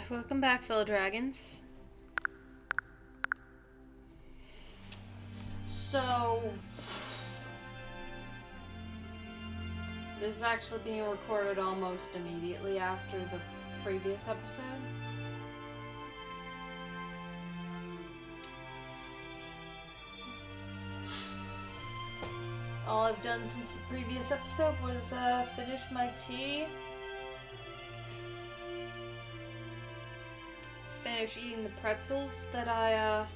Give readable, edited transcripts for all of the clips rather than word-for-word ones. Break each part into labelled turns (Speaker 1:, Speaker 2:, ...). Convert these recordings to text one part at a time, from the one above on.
Speaker 1: Welcome back, fellow dragons. So, this is actually being recorded almost immediately after the previous episode. All I've done since the previous episode was finish my tea, finish eating the pretzels that I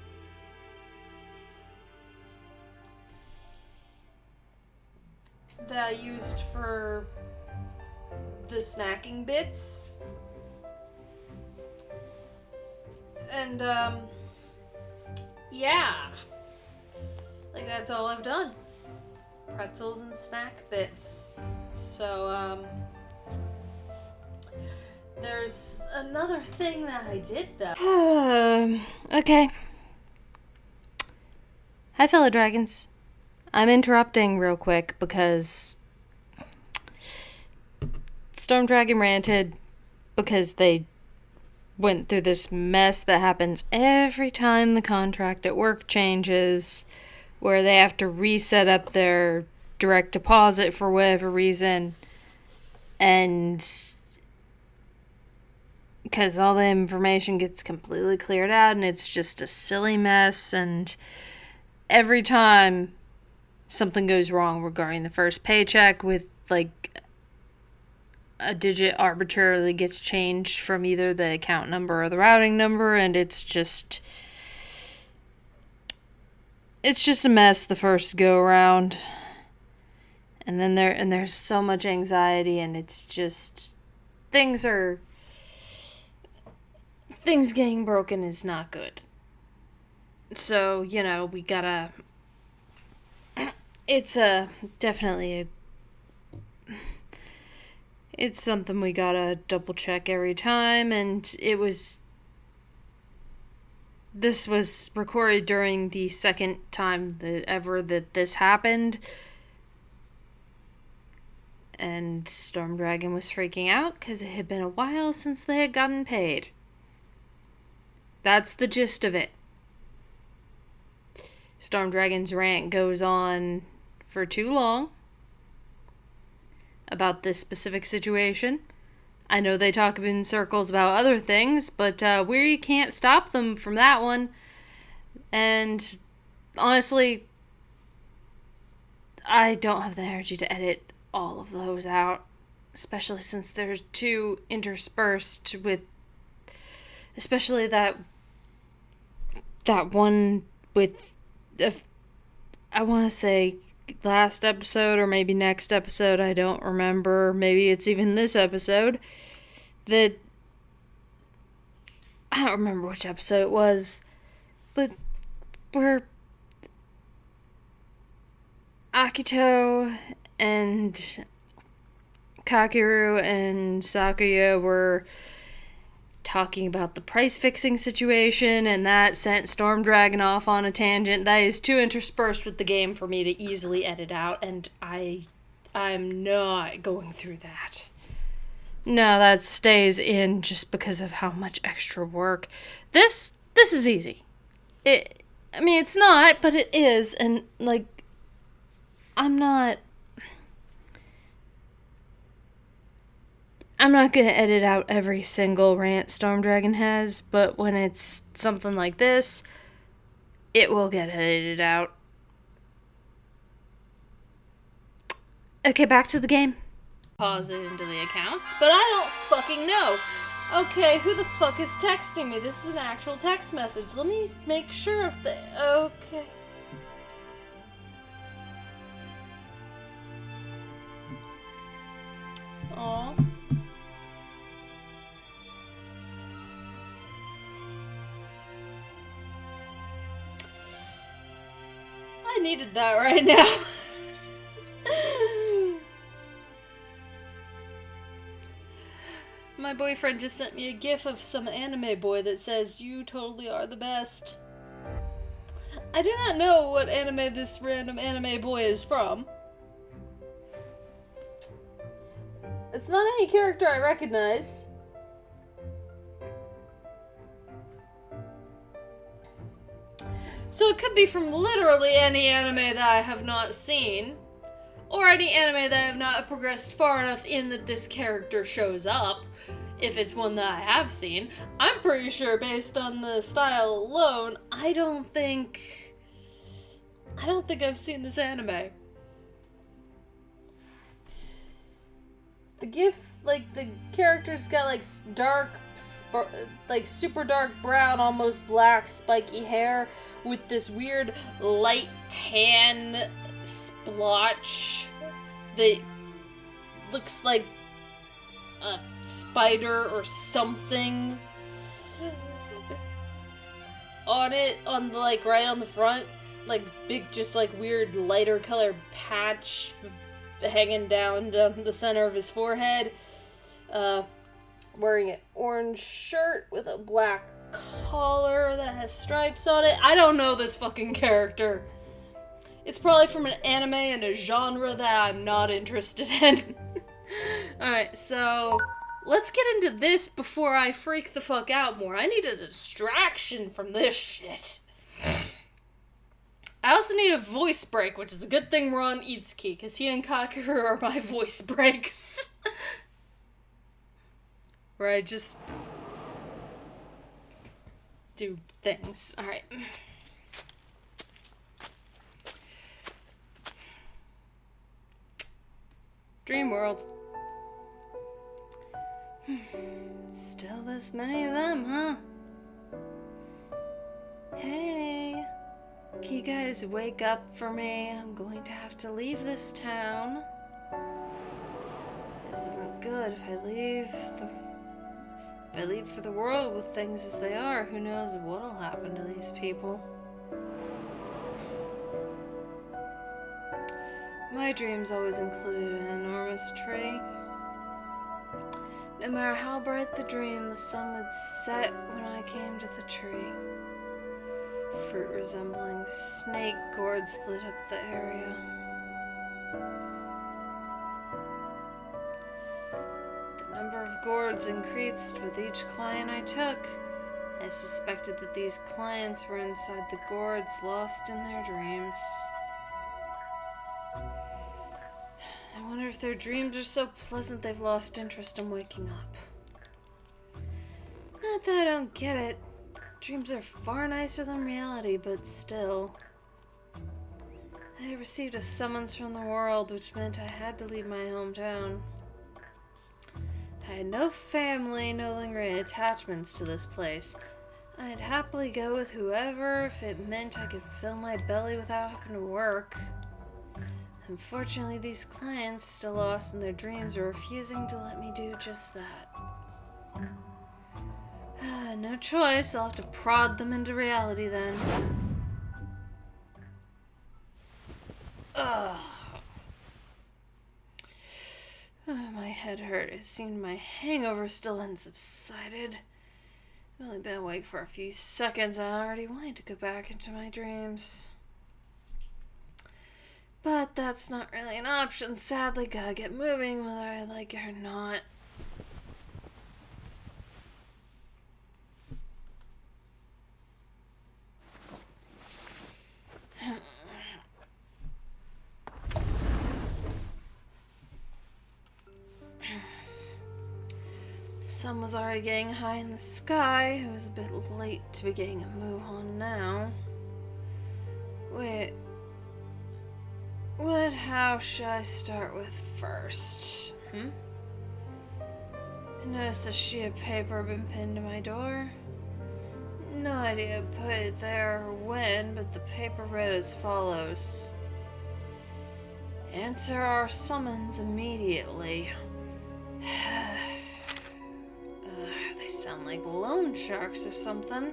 Speaker 1: used for the snacking bits, and yeah, like that's all I've done. Pretzels and snack bits. So, there's another thing that I did, though. Okay. Hi, fellow dragons. I'm interrupting real quick because StormDragon ranted because they went through this mess that happens every time the contract at work changes, where they have to reset up their direct deposit for whatever reason, and because all the information gets completely cleared out and it's just a silly mess, and every time something goes wrong regarding the first paycheck with like a digit arbitrarily gets changed from either the account number or the routing number, and it's just a mess the first go around. And then there's so much anxiety, and it's just things getting broken is not good. So, we gotta, it's something we gotta double check every time, and this was recorded during the second time that this happened, and StormDragon was freaking out because it had been a while since they had gotten paid. That's the gist of it. StormDragon's rant goes on for too long about this specific situation. I know they talk in circles about other things, but we can't stop them from that one. And honestly, I don't have the energy to edit all of those out, especially since there's two interspersed with, especially that one with, I want to say last episode or maybe next episode, I don't remember, maybe it's even this episode, that I don't remember which episode it was, but where Akito and Kakeru and Sakuya were talking about the price fixing situation, and that sent StormDragon off on a tangent that is too interspersed with the game for me to easily edit out, and I'm not going through that. No, that stays in just because of how much extra work. This is easy. It's not, but it is, and I'm not going to edit out every single rant StormDragon has, but when it's something like this, it will get edited out. Okay, back to the game. Pause it into the accounts, but I don't fucking know. Okay, who the fuck is texting me? This is an actual text message. Let me make sure if okay. Aw. I needed that right now. My boyfriend just sent me a gif of some anime boy that says, "You totally are the best." I do not know what anime this random anime boy is from. It's not any character I recognize. So it could be from literally any anime that I have not seen, or any anime that I have not progressed far enough in that this character shows up, if it's one that I have seen. I'm pretty sure, based on the style alone, I don't think I've seen this anime. The character's got like dark, like super dark brown, almost black, spiky hair with this weird light tan splotch that looks like a spider or something on it, on the, like, right on the front, like big, just like weird lighter colored patch hanging down the center of his forehead. Wearing an orange shirt with a black collar that has stripes on it. I don't know this fucking character. It's probably from an anime and a genre that I'm not interested in. Alright, so let's get into this before I freak the fuck out more. I need a distraction from this shit. I also need a voice break, which is a good thing we're on Itsuki, because he and Kakeru are my voice breaks. Where I just do things. Alright. Dream world. Still this many of them, huh? Hey. Can you guys wake up for me? I'm going to have to leave this town. This isn't good. If I leave for the world with things as they are, who knows what'll happen to these people. My dreams always include an enormous tree. No matter how bright the dream, the sun would set when I came to the tree. Fruit resembling snake gourds lit up the area. The number of gourds increased with each client I took. I suspected that these clients were inside the gourds, lost in their dreams. I wonder if their dreams are so pleasant they've lost interest in waking up. Not that I don't get it. Dreams are far nicer than reality, but still. I received a summons from the world, which meant I had to leave my hometown. I had no family, no lingering attachments to this place. I'd happily go with whoever if it meant I could fill my belly without having to work. Unfortunately, these clients, still lost in their dreams, are refusing to let me do just that. No choice, I'll have to prod them into reality then. Ugh. My head hurt. It seemed my hangover still hadn't subsided. I'd only been awake for a few seconds. I already wanted to go back into my dreams. But that's not really an option. Sadly, gotta get moving whether I like it or not. The sun was already getting high in the sky. It was a bit late to be getting a move on now. Wait. What house should I start with first? I noticed a sheet of paper had been pinned to my door. No idea who put it there or when, but the paper read as follows. Answer our summons immediately. They sound like loan sharks or something.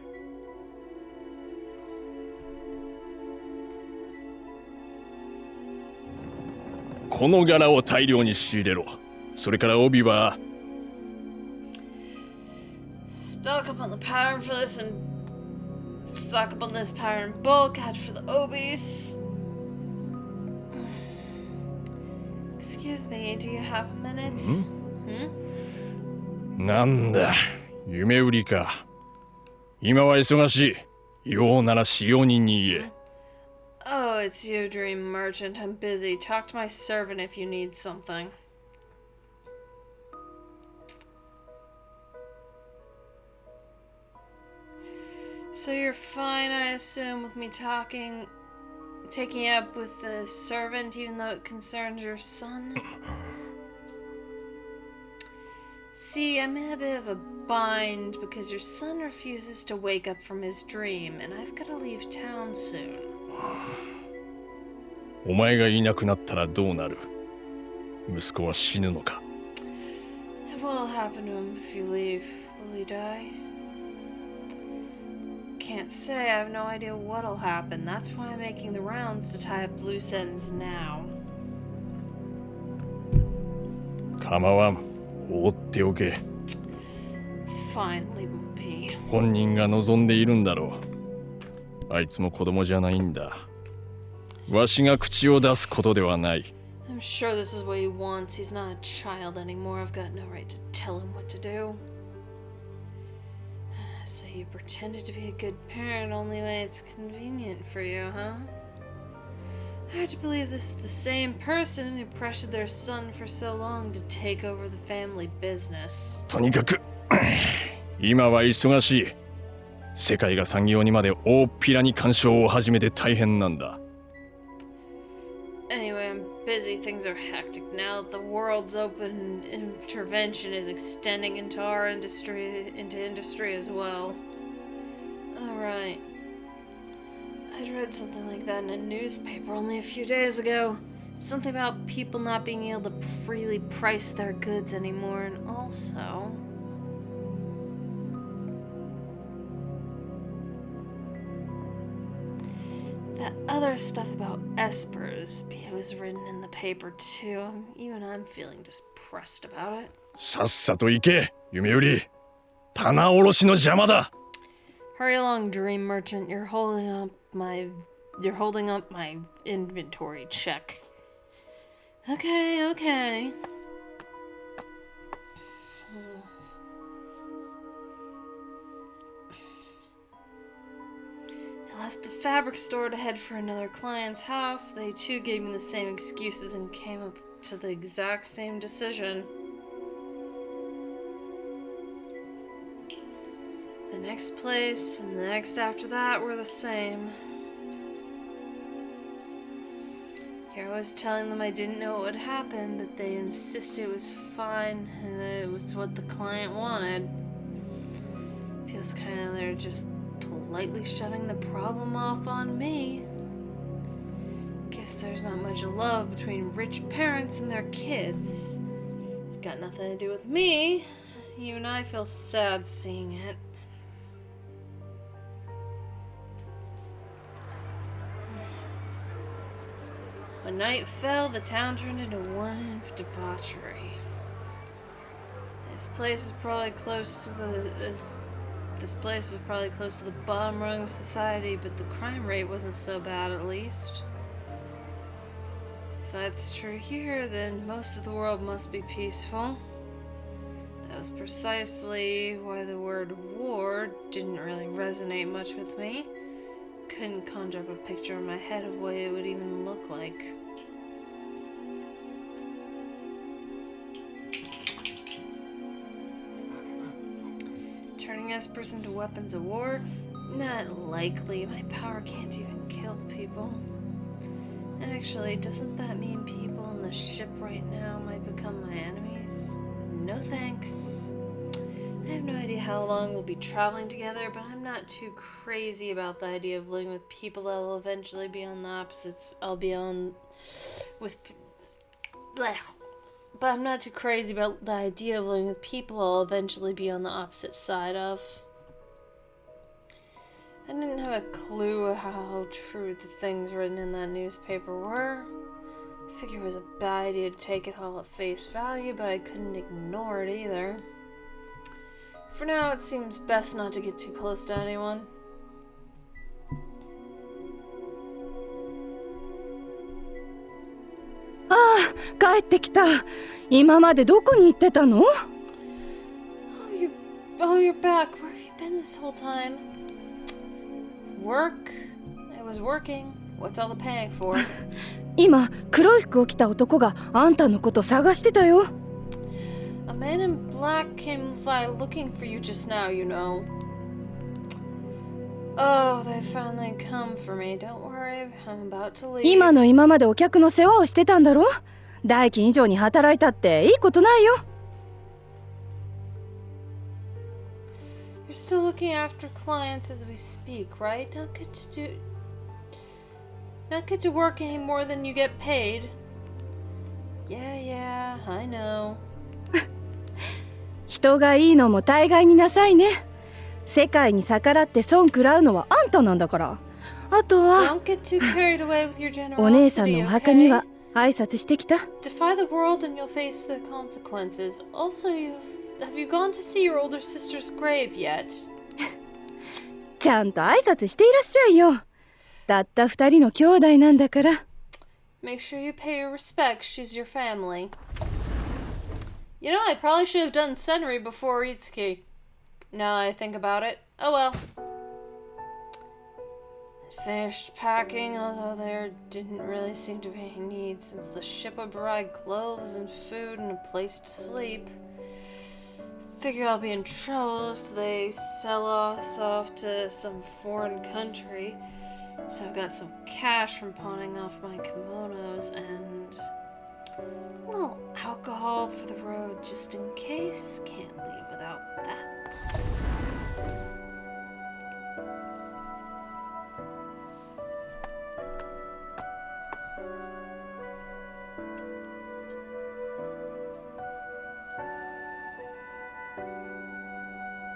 Speaker 2: この柄を大量に仕入れろ。それから帯は
Speaker 1: Stock up on the pattern for this and stock up on this pattern in bulk. Add for the obies. Excuse me, do you have a minute?
Speaker 2: なんだ、夢売りか。今は忙しい。用なら使用人に言え。
Speaker 1: Oh, it's you, dream merchant. I'm busy. Talk to my servant if you need something. So you're fine, I assume, with me taking it up with the servant, even though it concerns your son? See, I'm in a bit of a bind because your son refuses to wake up from his dream, and I've got to leave town soon.
Speaker 2: お前がいなくなったらどうなる？息子は死ぬのか？
Speaker 1: What will happen to him if you leave? Will he die? Can't say. I have no idea what'll happen. That's why I'm making the rounds to tie up loose ends now.
Speaker 2: 構わん。放っておけ。
Speaker 1: It's fine. Leave him be.
Speaker 2: 本人が望んでいるんだろう。あいつも子供じゃないんだ。わしが口を出すことではない。
Speaker 1: I'm sure this is what he wants. He's not a child anymore. I've got no right to tell him what to do. So you pretended to be a good parent only way it's convenient for you, huh? Hard to believe this is the same person who pressured their son for so long to take over the family business.
Speaker 2: とにかく今は忙しい。世界が産業にまで大っぴらに干渉を始めて大変なんだ。
Speaker 1: Anyway, I'm busy. Things are hectic now that the world's open. Intervention is extending into our industry, as well. Alright. I'd read something like that in a newspaper only a few days ago. Something about people not being able to freely price their goods anymore, and also... that other stuff about espers, it was written in the paper too. Even I'm feeling just pressed about it.
Speaker 2: さっさと行け、夢より。棚卸しの邪魔だ。
Speaker 1: Hurry along, dream merchant. You're holding up my inventory check. Okay. I left the fabric store to head for another client's house. They too gave me the same excuses and came up to the exact same decision. The next place and the next after that were the same. Here I was telling them I didn't know what would happen, but they insisted it was fine and that it was what the client wanted. Feels kind of they're just politely shoving the problem off on me. Guess there's not much love between rich parents and their kids. It's got nothing to do with me. Even I feel sad seeing it. When night fell, the town turned into one of debauchery. This place is probably close to the bottom rung of society, but the crime rate wasn't so bad, at least. If that's true here, then most of the world must be peaceful. That was precisely why the word war didn't really resonate much with me. Couldn't conjure up a picture in my head of what it would even look like. Turning espers into weapons of war? Not likely. My power can't even kill people. Actually, doesn't that mean people on the ship right now might become my enemies? No thanks. I have no idea how long we'll be traveling together, but I'm not too crazy about the idea of living with people that will eventually be on the opposites. I'll be on with... Blech. But I'm not too crazy about the idea of living with people I'll eventually be on the opposite side of. I didn't have a clue how true the things written in that newspaper were. I figured it was a bad idea to take it all at face value, but I couldn't ignore it either. For now, it seems best not to get too close to anyone.
Speaker 3: Ah, 帰ってきた。今までどこに行ってたの？
Speaker 1: Oh, you're back. Where have you been this whole time? Work? I was working. What's all the paying for?
Speaker 3: 今黒い服を着た男があんたのこと探してたよ。
Speaker 1: A man in black came by looking for you just now, you know. Oh, they finally come for me. Don't worry, I'm about to leave.
Speaker 3: 今の今までお客の世話をしてたんだろ。代金以上に働いたっていいことないよ。
Speaker 1: You're still looking after clients as we speak, right? Not get to work any more than you get paid. Yeah, I know.
Speaker 3: 人がいいのも大概になさいね。世界に逆らって損食らうのはあんたなんだから。あとは
Speaker 1: Don't get too carried away with your generosity,
Speaker 3: お姉さんのお墓には
Speaker 1: okay?
Speaker 3: 挨拶してきた。
Speaker 1: Defy the world and you'll face the consequences. Also, have you gone to see your older sister's grave yet?
Speaker 3: ちゃんと挨拶していらっしゃいよ。たった二人の兄弟なんだから。
Speaker 1: Make sure you pay your respects. She's your family. You know, I probably should have done Senri before Itsuki. Now that I think about it. Oh well. I finished packing, although there didn't really seem to be any need since the ship would provide clothes and food and a place to sleep. Figure I'll be in trouble if they sell us off to some foreign country. So I've got some cash from pawning off my kimonos and a little alcohol for the road just in case. Can't leave without that.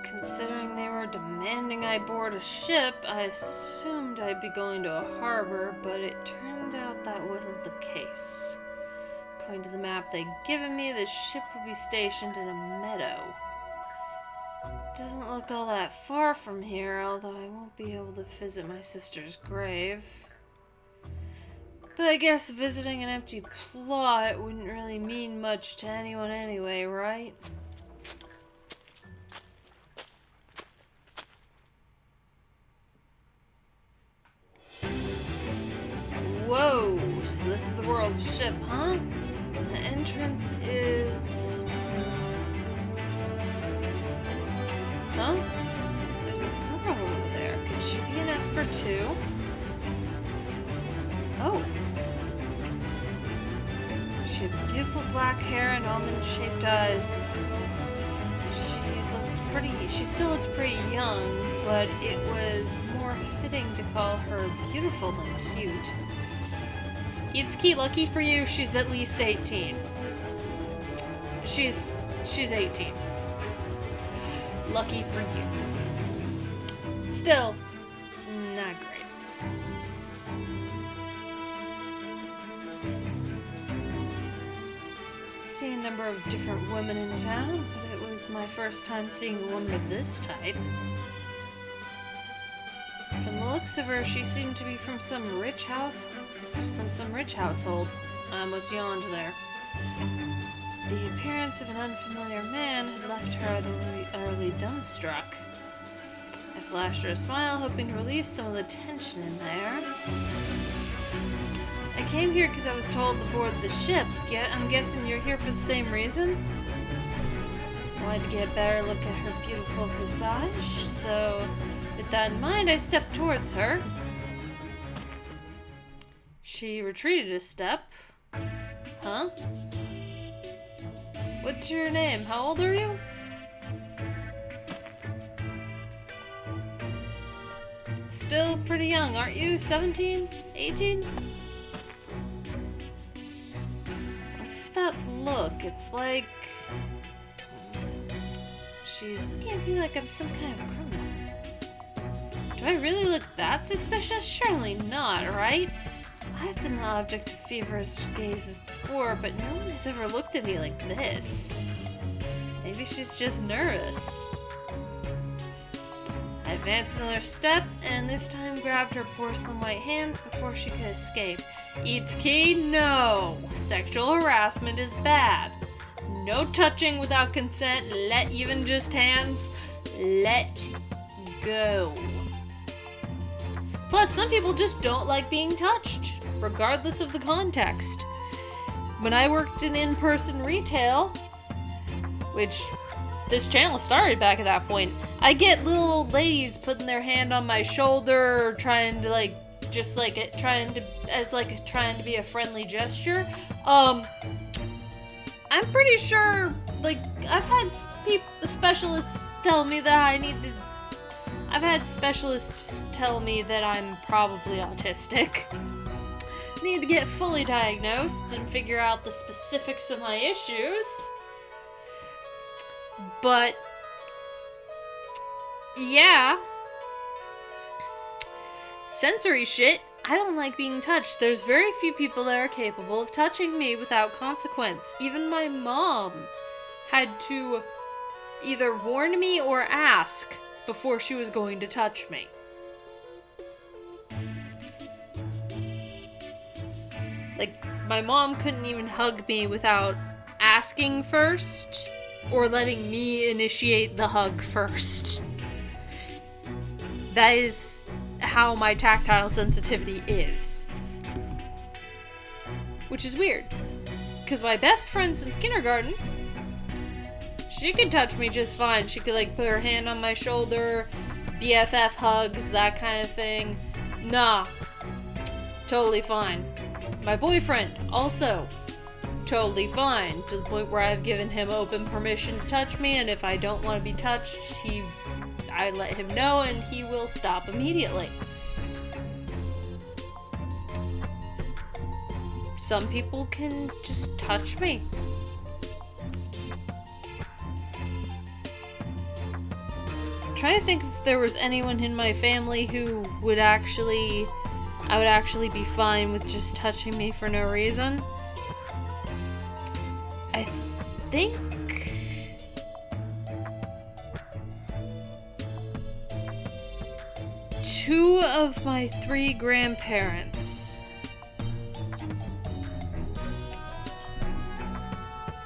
Speaker 1: Considering they were demanding I board a ship, I assumed I'd be going to a harbor, but it turns out that wasn't the case. According to the map they'd given me, the ship would be stationed in a meadow. Doesn't look all that far from here, although I won't be able to visit my sister's grave. But I guess visiting an empty plot wouldn't really mean much to anyone anyway, right? Whoa, so this is the world's ship, huh? And the entrance is... Huh? There's a girl over there. Could she be an Esper too? Oh. She had beautiful black hair and almond-shaped eyes. She still looked pretty young, but it was more fitting to call her beautiful than cute. Itsuki, lucky for you, she's at least 18. She's 18. Lucky for you. Still, not great. I've seen a number of different women in town, but it was my first time seeing a woman of this type. From the looks of her, she seemed to be from some rich household. I almost yawned there. The appearance of an unfamiliar man had left her utterly dumbstruck. I flashed her a smile, hoping to relieve some of the tension in there. I came here because I was told to board the ship. I'm guessing you're here for the same reason? I wanted to get a better look at her beautiful visage, so with that in mind, I stepped towards her. She retreated a step. Huh? What's your name? How old are you? Still pretty young, aren't you? 17? 18? What's with that look? It's like... She's looking at me like I'm some kind of criminal. Do I really look that suspicious? Surely not, right? I've been the object of feverish gazes before, but no one has ever looked at me like this. Maybe she's just nervous. I advanced another step, and this time grabbed her porcelain white hands before she could escape. Itsuki, no! Sexual harassment is bad. No touching without consent, even just hands. Let go. Plus, some people just don't like being touched, regardless of the context. When I worked in in-person retail, which this channel started back at that point, I get little ladies putting their hand on my shoulder, or trying to trying to be a friendly gesture. I'm pretty sure, like, I've had specialists tell me that I've had specialists tell me that I'm probably autistic. Need to get fully diagnosed and figure out the specifics of my issues. But yeah. Sensory shit. I don't like being touched. There's very few people that are capable of touching me without consequence. Even my mom had to either warn me or ask before she was going to touch me. Like, my mom couldn't even hug me without asking first, or letting me initiate the hug first. That is how my tactile sensitivity is. Which is weird. Because my best friend since kindergarten, she could touch me just fine. She could, like, put her hand on my shoulder, BFF hugs, that kind of thing. Nah. Totally fine. My boyfriend, also totally fine, to the point where I've given him open permission to touch me, and if I don't want to be touched, I let him know, and he will stop immediately. Some people can just touch me. I'm trying to think if there was anyone in my family who I would actually be fine with just touching me for no reason. I think two of my 3 grandparents.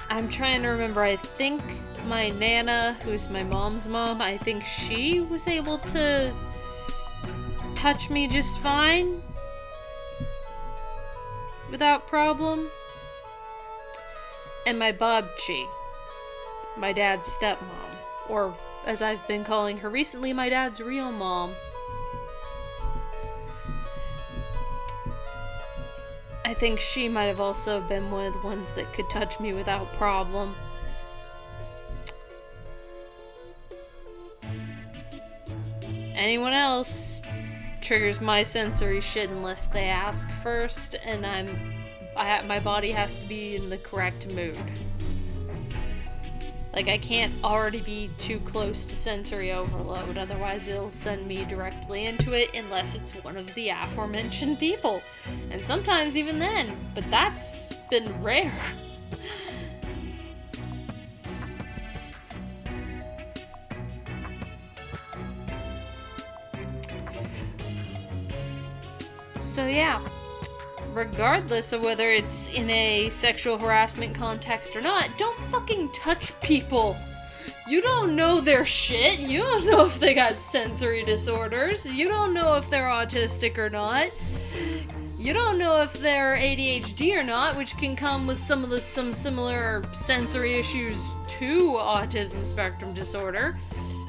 Speaker 1: I'm trying to remember. I think my Nana, who's my mom's mom, I think she was able to touch me just fine without problem. And my Babchi, my dad's stepmom, or as I've been calling her recently, my dad's real mom. I think she might have also been one of the ones that could touch me without problem. Anyone else triggers my sensory shit unless they ask first, and my body has to be in the correct mood. Like, I can't already be too close to sensory overload, otherwise it'll send me directly into it, unless it's one of the aforementioned people. And sometimes even then, but that's been rare. So yeah. Regardless of whether it's in a sexual harassment context or not, don't fucking touch people. You don't know their shit. You don't know if they got sensory disorders. You don't know if they're autistic or not. You don't know if they're ADHD or not, which can come with some similar sensory issues to autism spectrum disorder.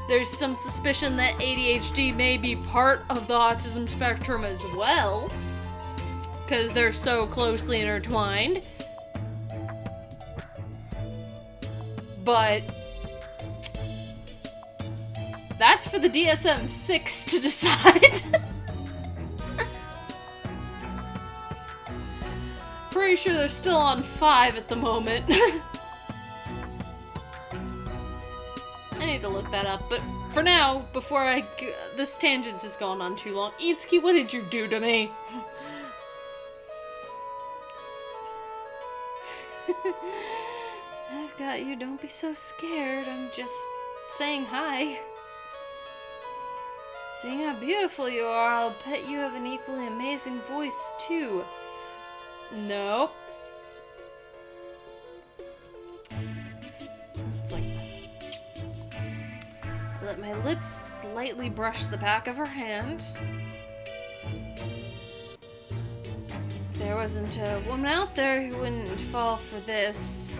Speaker 1: There's some suspicion that ADHD may be part of the autism spectrum as well, because they're so closely intertwined. But that's for the DSM-6 to decide. Pretty sure they're still on 5 at the moment. I need to look that up, but for now, before this tangent has gone on too long, Itsuki, what did you do to me? I've got you, don't be so scared, I'm just saying hi. Seeing how beautiful you are, I'll bet you have an equally amazing voice, too. Nope. It's like... I let my lips lightly brush the back of her hand. There wasn't a woman out there who wouldn't fall for this.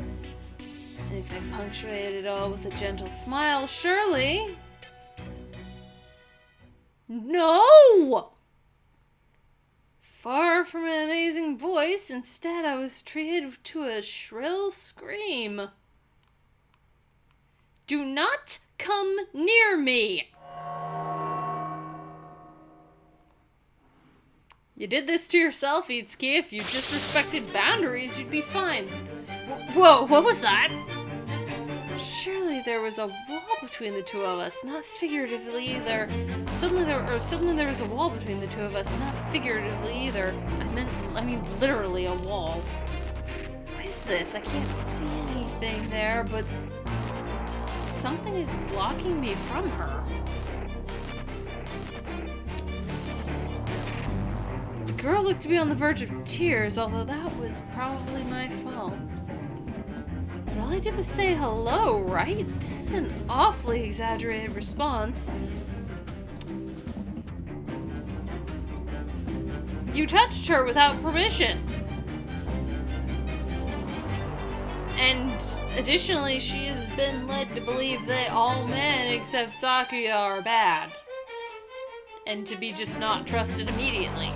Speaker 1: And if I punctuated it all with a gentle smile, surely... No! Far from an amazing voice, instead I was treated to a shrill scream. Do not come near me! You did this to yourself, Itsuki. If you just respected boundaries, you'd be fine. Whoa, what was that? Surely there was a wall between the two of us, not figuratively either. Suddenly there was a wall between the two of us, not figuratively either. I mean literally a wall. What is this? I can't see anything there, but something is blocking me from her. The girl looked to be on the verge of tears, although that was probably my fault. But all I did was say hello, right? This is an awfully exaggerated response. You touched her without permission. And additionally, she has been led to believe that all men except Sakuya are bad. And to be just not trusted immediately.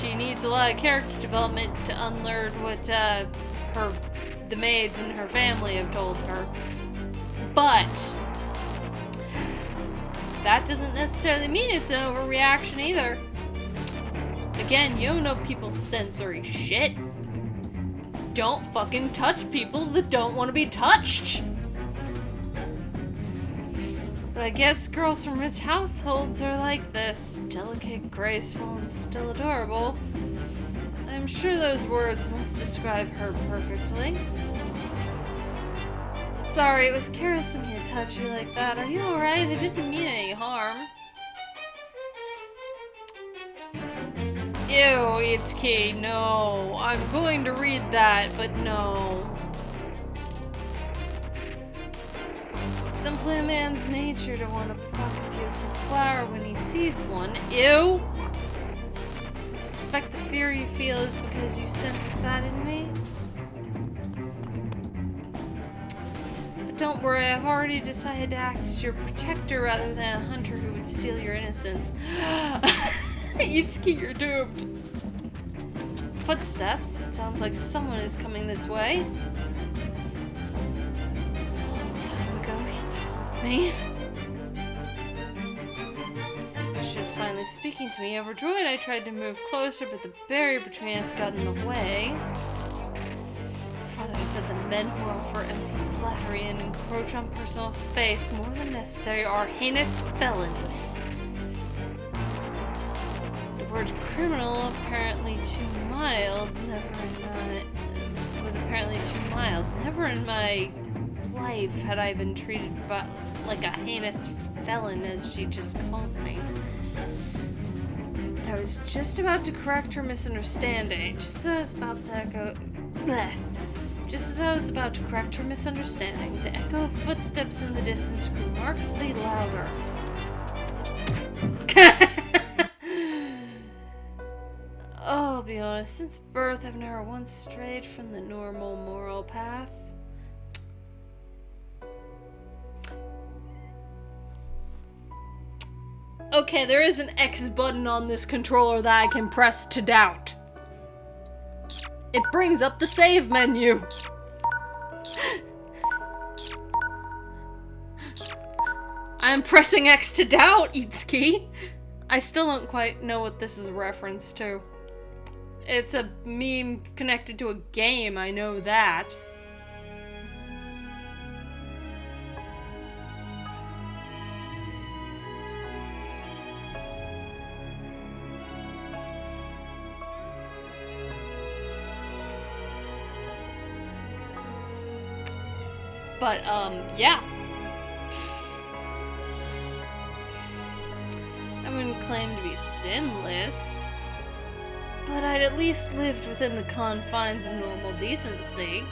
Speaker 1: She needs a lot of character development to unlearn what the maids and her family have told her. But that doesn't necessarily mean it's an overreaction either. Again, you don't know people's sensory shit. Don't fucking touch people that don't want to be touched. But I guess girls from rich households are like this. Delicate, graceful, and still adorable. I'm sure those words must describe her perfectly. Sorry, it was careless of me to touch you like that. Are you alright? I didn't mean any harm. Ew, Itsuki, no. I'm going to read that, but no. It's simply a man's nature to want to pluck a beautiful flower when he sees one. Ew! I suspect the fear you feel is because you sense that in me. But don't worry, I've already decided to act as your protector rather than a hunter who would steal your innocence. Itsuki, you're doomed. Footsteps. It sounds like someone is coming this way. A long time ago, he told me. She was finally speaking to me. Overjoyed, I tried to move closer, but the barrier between us got in the way. Father said the men who offer empty flattery and encroach on personal space more than necessary are heinous felons. The word criminal apparently too mild. Never in my life had I been treated like a heinous felon, as she just called me. I was just about to correct her misunderstanding. Just as I was about to correct her misunderstanding, the echo of footsteps in the distance grew markedly louder. Oh, I'll be honest, since birth I've never once strayed from the normal moral path. Okay, there is an X button on this controller that I can press to doubt. It brings up the save menu. I'm pressing X to doubt, Itsuki. I still don't quite know what this is a reference to. It's a meme connected to a game, I know that. But, yeah. I wouldn't claim to be sinless, but I'd at least lived within the confines of normal decency.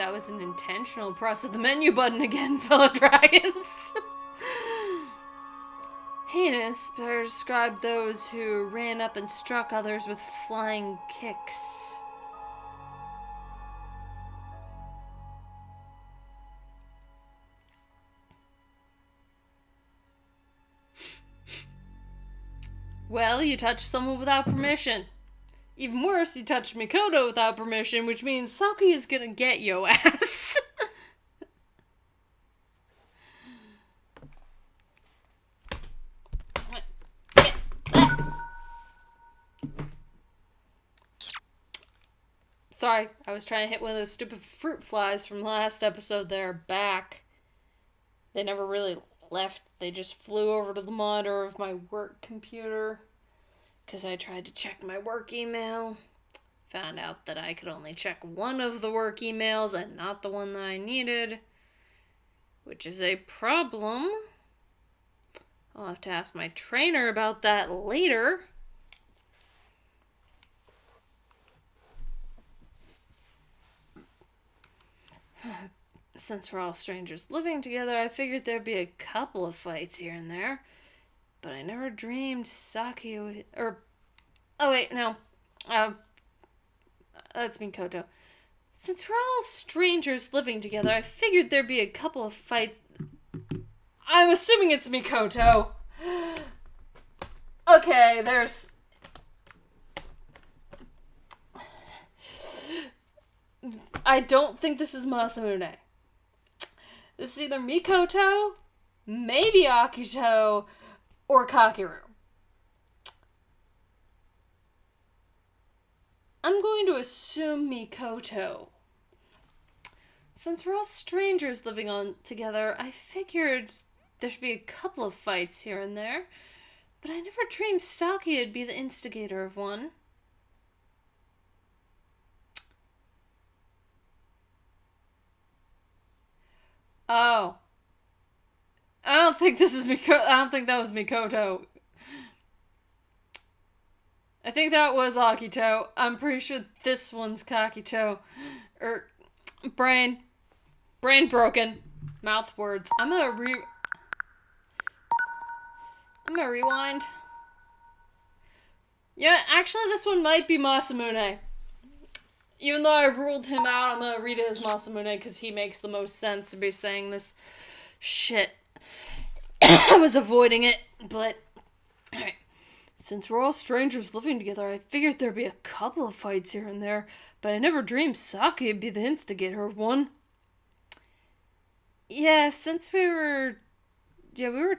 Speaker 1: That was an intentional press of the menu button again, fellow dragons. Heinous better describe those who ran up and struck others with flying kicks. Well, you touched someone without permission. Even worse, you touched Mikoto without permission, which means Saki is gonna get yo ass. Sorry, I was trying to hit one of those stupid fruit flies from the last episode. They're back. They never really left. They just flew over to the monitor of my work computer. Because I tried to check my work email. Found out that I could only check one of the work emails and not the one that I needed. Which is a problem. I'll have to ask my trainer about that later. Since we're all strangers living together, I figured there'd be a couple of fights here and there. But I never dreamed Saki would... Oh wait, no. That's Mikoto. Since we're all strangers living together, I figured there'd be a couple of fights... I'm assuming it's Mikoto. Okay, there's... I don't think this is Masamune. This is either Mikoto, maybe Akito, or Kakeru. I'm going to assume Mikoto. Since we're all strangers living on together, I figured there should be a couple of fights here and there, but I never dreamed Saki would be the instigator of one. Oh. I don't think this is Mikoto. I don't think that was Mikoto. I think that was Akito. I'm pretty sure this one's Kakito. Brain broken. Mouth words. I'm gonna rewind. Yeah, actually this one might be Masamune. Even though I ruled him out, I'm gonna read it as Masamune because he makes the most sense to be saying this shit. I was avoiding it, but... Alright. Since we're all strangers living together, I figured there'd be a couple of fights here and there, but I never dreamed Saki would be the instigator of one. Yeah, since we were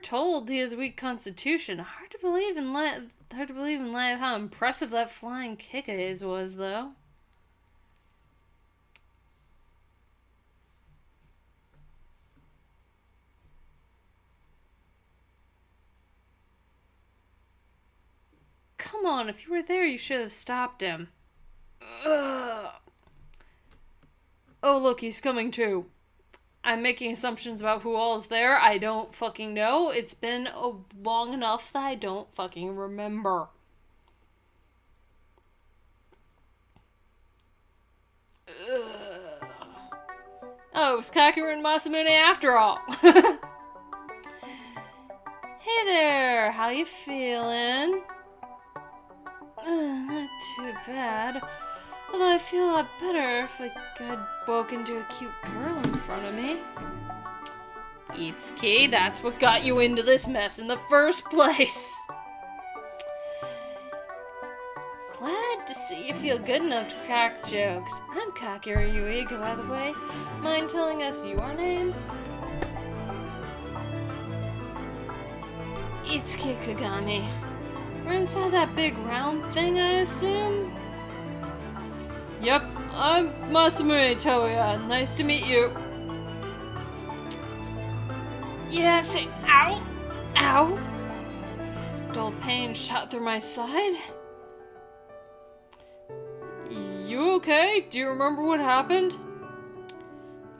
Speaker 1: told he has a weak constitution. Hard to believe in light of how impressive that flying kick of his was, though. Come on, if you were there, you should have stopped him. Ugh. Oh, look, he's coming too. I'm making assumptions about who all is there. I don't fucking know. It's been long enough that I don't fucking remember. Ugh. Oh, it was Kakeru and Masamune after all. Hey there, how you feeling? Not too bad. Although I feel a lot better if I'd woken into a cute girl in front of me. Itsuki, that's what got you into this mess in the first place. Glad to see you feel good enough to crack jokes. I'm Kakeru Yuiga, by the way. Mind telling us your name? Itsuki Kagami. We're inside that big round thing, I assume? Yep, I'm Masamune Toya. Nice to meet you. Yeah, say ow! Ow! Dull pain shot through my side. You okay? Do you remember what happened?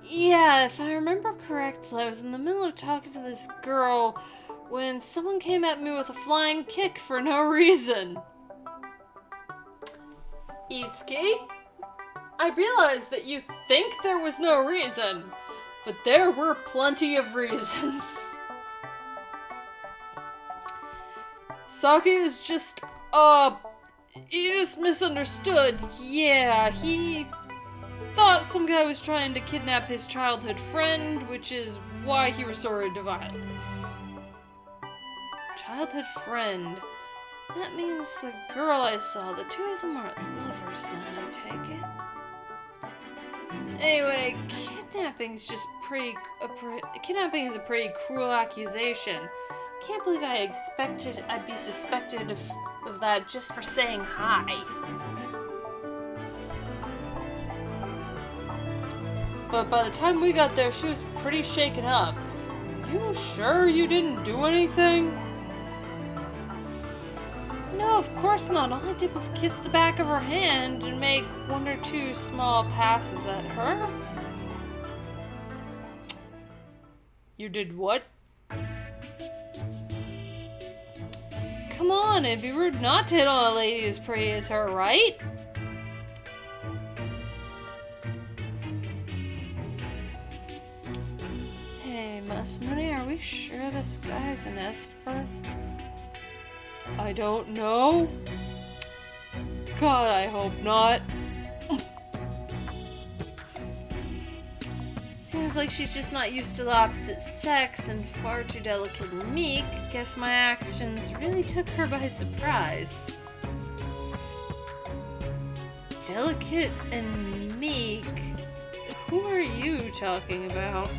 Speaker 1: Yeah, if I remember correctly, I was in the middle of talking to this girl when someone came at me with a flying kick for no reason. Itsuki? I realize that you think there was no reason, but there were plenty of reasons. Saki is just, he just misunderstood. Yeah, he thought some guy was trying to kidnap his childhood friend, which is why he resorted to violence. Childhood friend. That means the girl I saw, the two of them are lovers then, I take it. Anyway, kidnapping is a pretty cruel accusation. Can't believe I'd be suspected of that just for saying hi. But by the time we got there, she was pretty shaken up. You sure you didn't do anything? No, of course not. All I did was kiss the back of her hand and make one or two small passes at her. You did what? Come on, it'd be rude not to hit on a lady as pretty as her, right? Hey, Masamune, are we sure this guy's an Esper? I don't know. God, I hope not. Seems like she's just not used to the opposite sex and far too delicate and meek. Guess my actions really took her by surprise. Delicate and meek? Who are you talking about?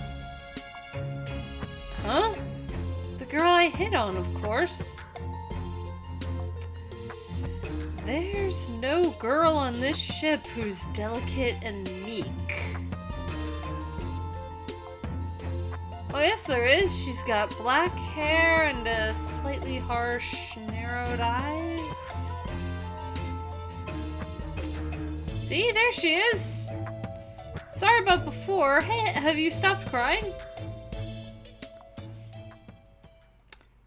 Speaker 1: Huh? The girl I hit on, of course. There's no girl on this ship who's delicate and meek. Oh yes, there is. She's got black hair and slightly harsh, narrowed eyes. See, there she is. Sorry about before. Hey, have you stopped crying?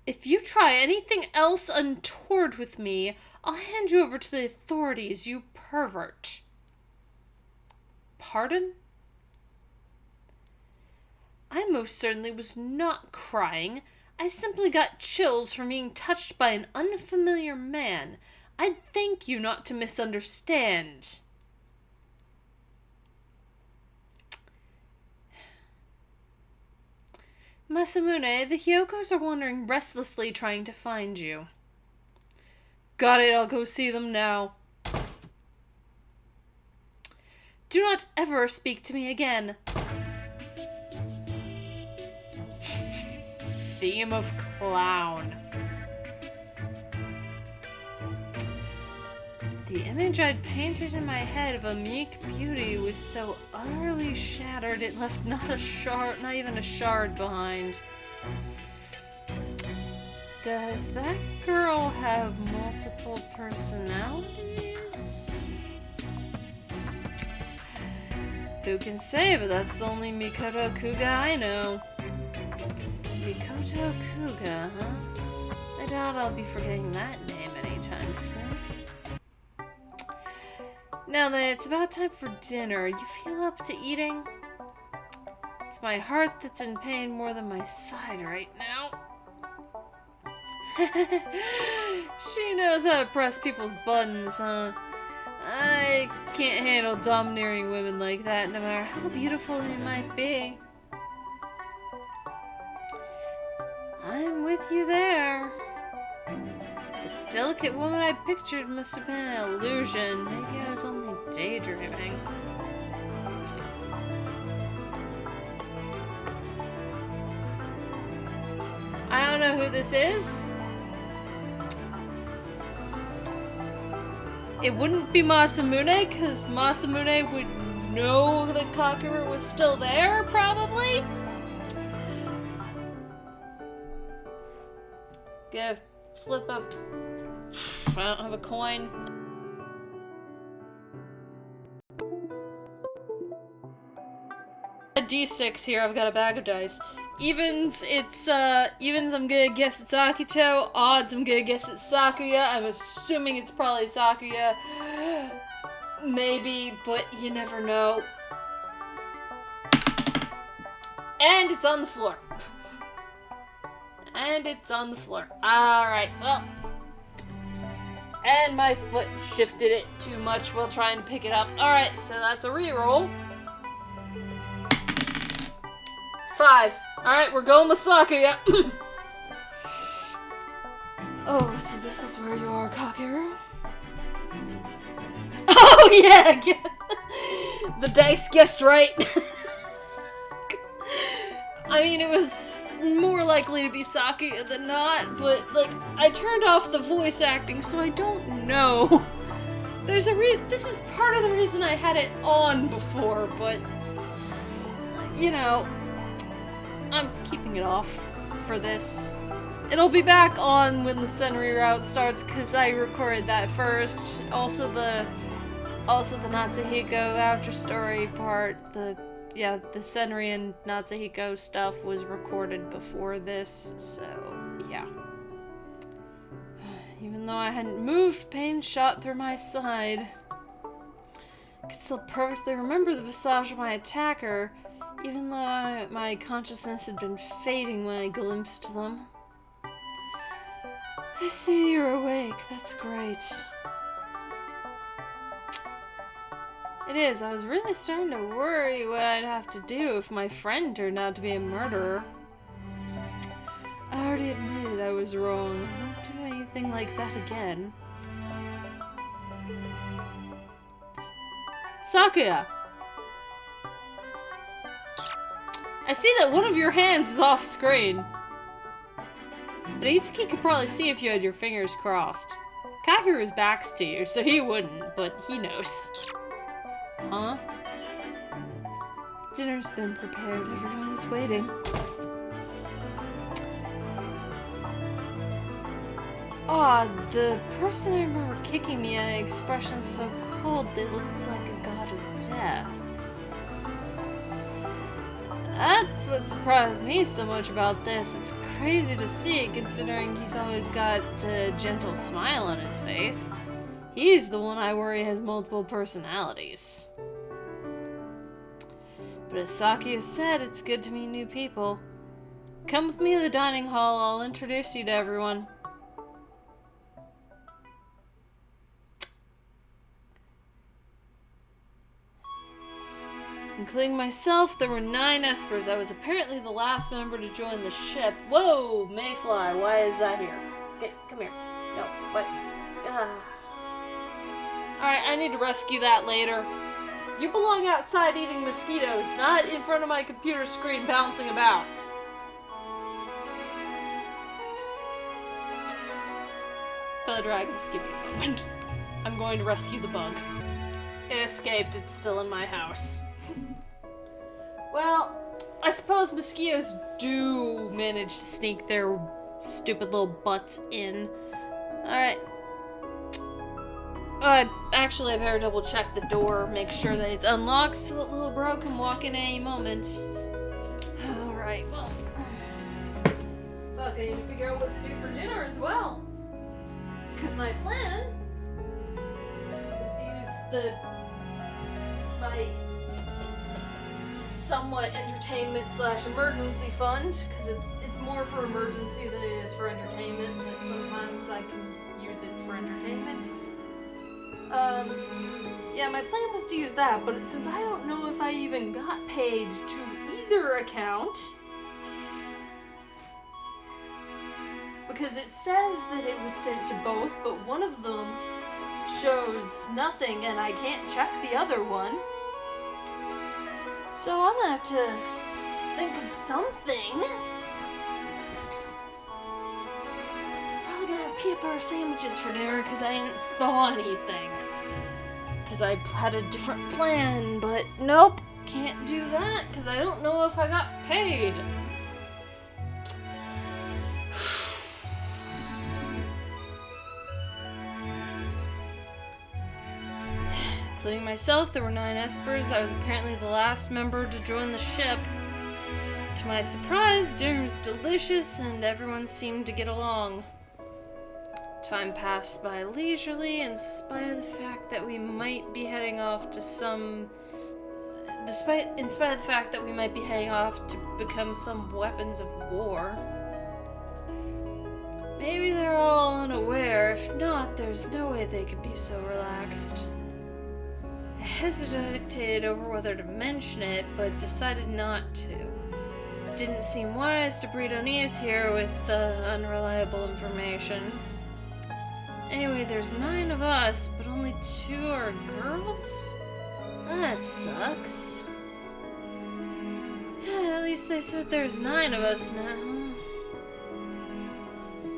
Speaker 1: If you try anything else untoward with me, I'll hand you over to the authorities, you pervert. Pardon? I most certainly was not crying. I simply got chills from being touched by an unfamiliar man. I'd thank you not to misunderstand. Masamune, the Hyokos are wandering restlessly trying to find you. Got it, I'll go see them now. Do not ever speak to me again. Theme of clown. The image I'd painted in my head of a meek beauty was so utterly shattered it left not even a shard behind. Does that girl have multiple personalities? Who can say, but that's the only Mikoto Kuga I know. Mikoto Kuga, huh? I doubt I'll be forgetting that name anytime soon. Now that it's about time for dinner, you feel up to eating? It's my heart that's in pain more than my side right now. She knows how to press people's buttons, huh? I can't handle domineering women like that, no matter how beautiful they might be. I'm with you there. The delicate woman I pictured must have been an illusion. Maybe I was only daydreaming. I don't know who this is. It wouldn't be Masamune, because Masamune would know that Kakeru was still there, probably? Go flip up. I don't have a coin. A D6 here, I've got a bag of dice. Evens, evens, I'm gonna guess it's Akito. Odds, I'm gonna guess it's Sakuya. I'm assuming it's probably Sakuya. Maybe, but you never know. And it's on the floor. And it's on the floor. Alright, well. And my foot shifted it too much. We'll try and pick it up. Alright, so that's a reroll. 5. Alright, we're going with Sakuya. Oh, so this is where you are, Kakeru? Oh, yeah! The dice guessed right. I mean, it was more likely to be Sakuya than not, but, like, I turned off the voice acting, so I don't know. This is part of the reason I had it on before, but, you know, I'm keeping it off for this. It'll be back on when the Senri route starts, because I recorded that first. Also the Natsuhiko after story part, the Senri and Natsuhiko stuff was recorded before this, so yeah. Even though I hadn't moved, pain shot through my side. I could still perfectly remember the visage of my attacker, even though my consciousness had been fading when I glimpsed them. I see you're awake, that's great. It is, I was really starting to worry what I'd have to do if my friend turned out to be a murderer. I already admitted I was wrong. I won't do anything like that again. Sakuya! I see that one of your hands is off screen. But Itsuki could probably see if you had your fingers crossed. Kakeru's back's to you, so he wouldn't, but he knows. Huh? Dinner's been prepared. Everyone is waiting. The person I remember kicking me had an expression so cold they looked like a god of death. That's what surprised me so much about this. It's crazy to see, considering he's always got a gentle smile on his face. He's the one I worry has multiple personalities. But as Sakuya said, it's good to meet new people. Come with me to the dining hall, I'll introduce you to everyone. Including myself, there were 9 espers. I was apparently the last member to join the ship. Whoa, Mayfly, why is that here? Okay, come here. No, wait. Alright, I need to rescue that later. You belong outside eating mosquitoes, not in front of my computer screen bouncing about. Fellow dragons, give me a moment. I'm going to rescue the bug. It escaped, it's still in my house. Well, I suppose mosquitoes do manage to sneak their stupid little butts in. Alright. Actually, I better double check the door, make sure that it's unlocked so that little bro can walk in any moment. Alright, well. Fuck, I need to figure out what to do for dinner as well. Because my plan is to use my somewhat entertainment / emergency fund, because it's more for emergency than it is for entertainment, but sometimes I can use it for entertainment. Yeah, my plan was to use that, but since I don't know if I even got paid to either account, because it says that it was sent to both, but one of them shows nothing and I can't check the other one. So I'm gonna have to think of something. I'm gonna have peanut butter sandwiches for dinner because I didn't thaw anything. Because I had a different plan, but nope, can't do that because I don't know if I got paid. Including myself, there were 9 espers. I was apparently the last member to join the ship. To my surprise, dinner was delicious and everyone seemed to get along. Time passed by leisurely in spite of the fact that we might be heading off to in spite of the fact that we might be heading off to become some weapons of war. Maybe they're all unaware. If not, there's no way they could be so relaxed. I hesitated over whether to mention it, but decided not to. It didn't seem wise to breed unease here with unreliable information. Anyway, there's 9 of us, but only 2 are girls? That sucks. At least they said there's 9 of us now.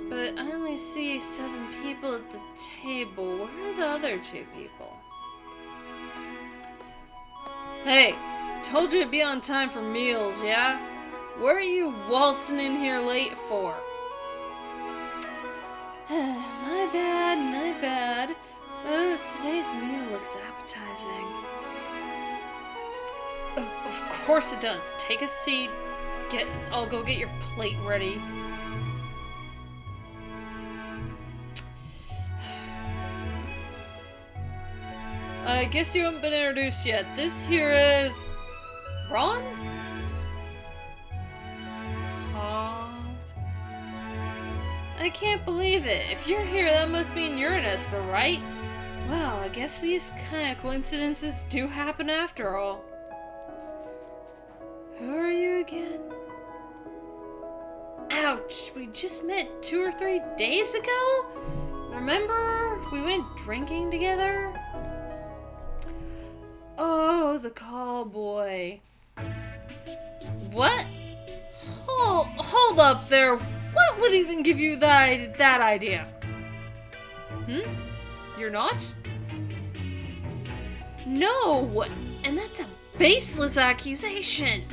Speaker 1: But I only see 7 people at the table. Where are the other 2 people? Hey, told you to be on time for meals, yeah? Where are you waltzing in here late for? My bad. Oh, today's meal looks appetizing. Of course it does. Take a seat. I'll go get your plate ready. I guess you haven't been introduced yet. This here is... Ron? I can't believe it. If you're here, that must mean you're an Esper, right? Wow, I guess these kind of coincidences do happen after all. Who are you again? Ouch, we just met 2 or 3 days ago? Remember? We went drinking together? Oh, the call boy. What? Hold up there. What would even give you that idea? You're not? No! And that's a baseless accusation!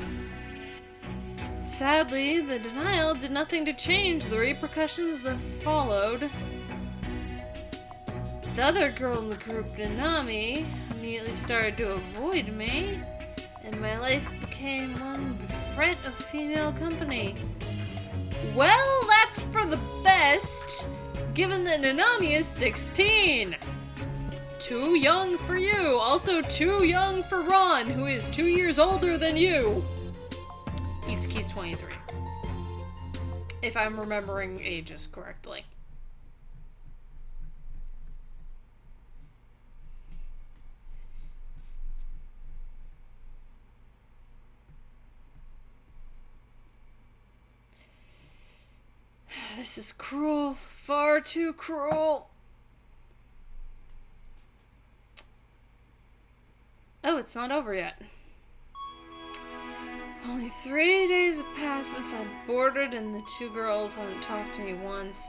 Speaker 1: Sadly, the denial did nothing to change the repercussions that followed. The other girl in the group, Nanami, immediately started to avoid me, and my life became one fret of female company. Well, that's for the best, given that Nanami is 16. Too young for you. Also too young for Ron, who is 2 years older than you. Itsuki's 23. If I'm remembering ages correctly. This is cruel. Far too cruel. Oh, it's not over yet. Only 3 days have passed since I boarded, and the 2 girls haven't talked to me once.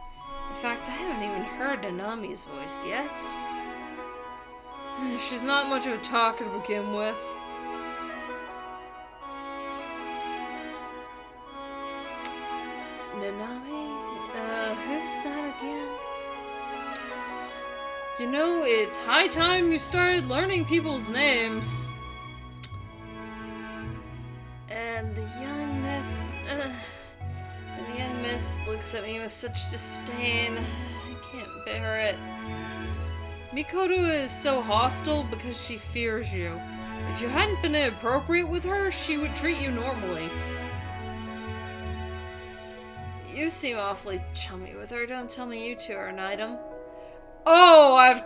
Speaker 1: In fact, I haven't even heard Nanami's voice yet. She's not much of a talker to begin with. Nanami? Who's that again? You know, it's high time you started learning people's names. And the young miss looks at me with such disdain. I can't bear it. Mikoto is so hostile because she fears you. If you hadn't been inappropriate with her, she would treat you normally. You seem awfully chummy with her. Don't tell me you 2 are an item. Oh,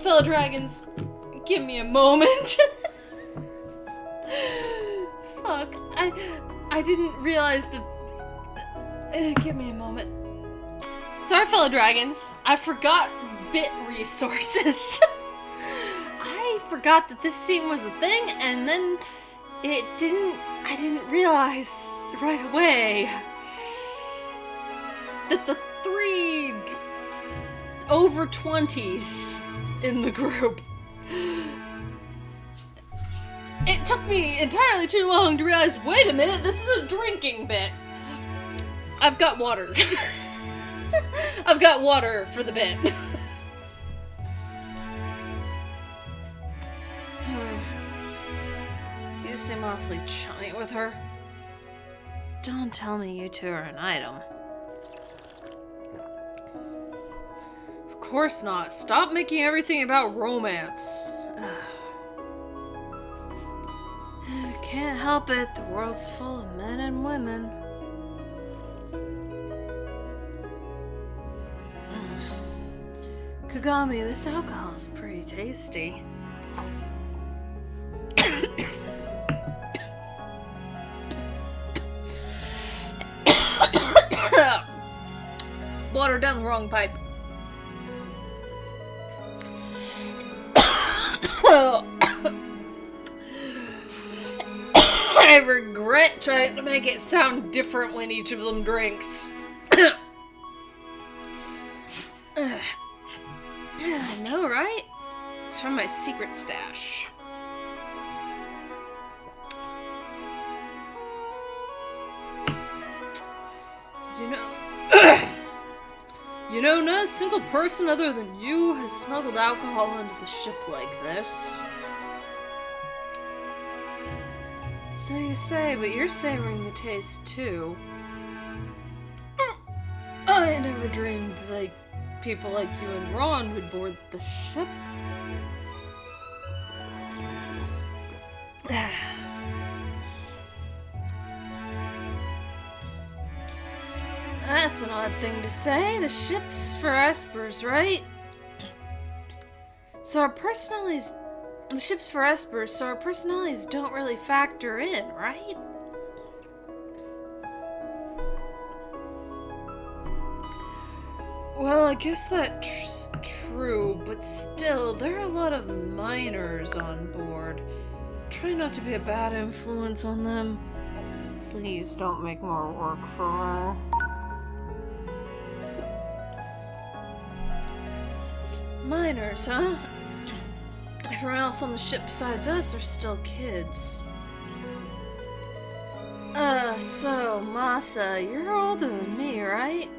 Speaker 1: fellow dragons, give me a moment. Fuck, I didn't realize that. Give me a moment. Sorry, fellow dragons. I forgot bit resources. I forgot that this scene was a thing, and then I didn't realize right away that the 3 over 20s in the group. It took me entirely too long to realize, wait a minute, this is a drinking bit. I've got water. I've got water for the bit. You seem awfully chummy with her. Don't tell me you 2 are an item. course not. Stop making everything about romance. Can't help it. The world's full of men and women. Kagami, this alcohol is pretty tasty. Water down the wrong pipe. I regret trying to make it sound different when each of them drinks. I know, right? It's from my secret stash. You know, not a single person other than you has smuggled alcohol onto the ship like this. So you say, but you're savoring the taste too. I never dreamed like people like you and Ron would board the ship. That's an odd thing to say. The ship's for espers, right? So our personalities... The ship's for espers, so our personalities don't really factor in, right? Well, I guess that's true, but still, there are a lot of minors on board. Try not to be a bad influence on them. Please don't make more work for her. Minors, huh? Everyone else on the ship besides us are still kids. So, Masa, you're older than me, right?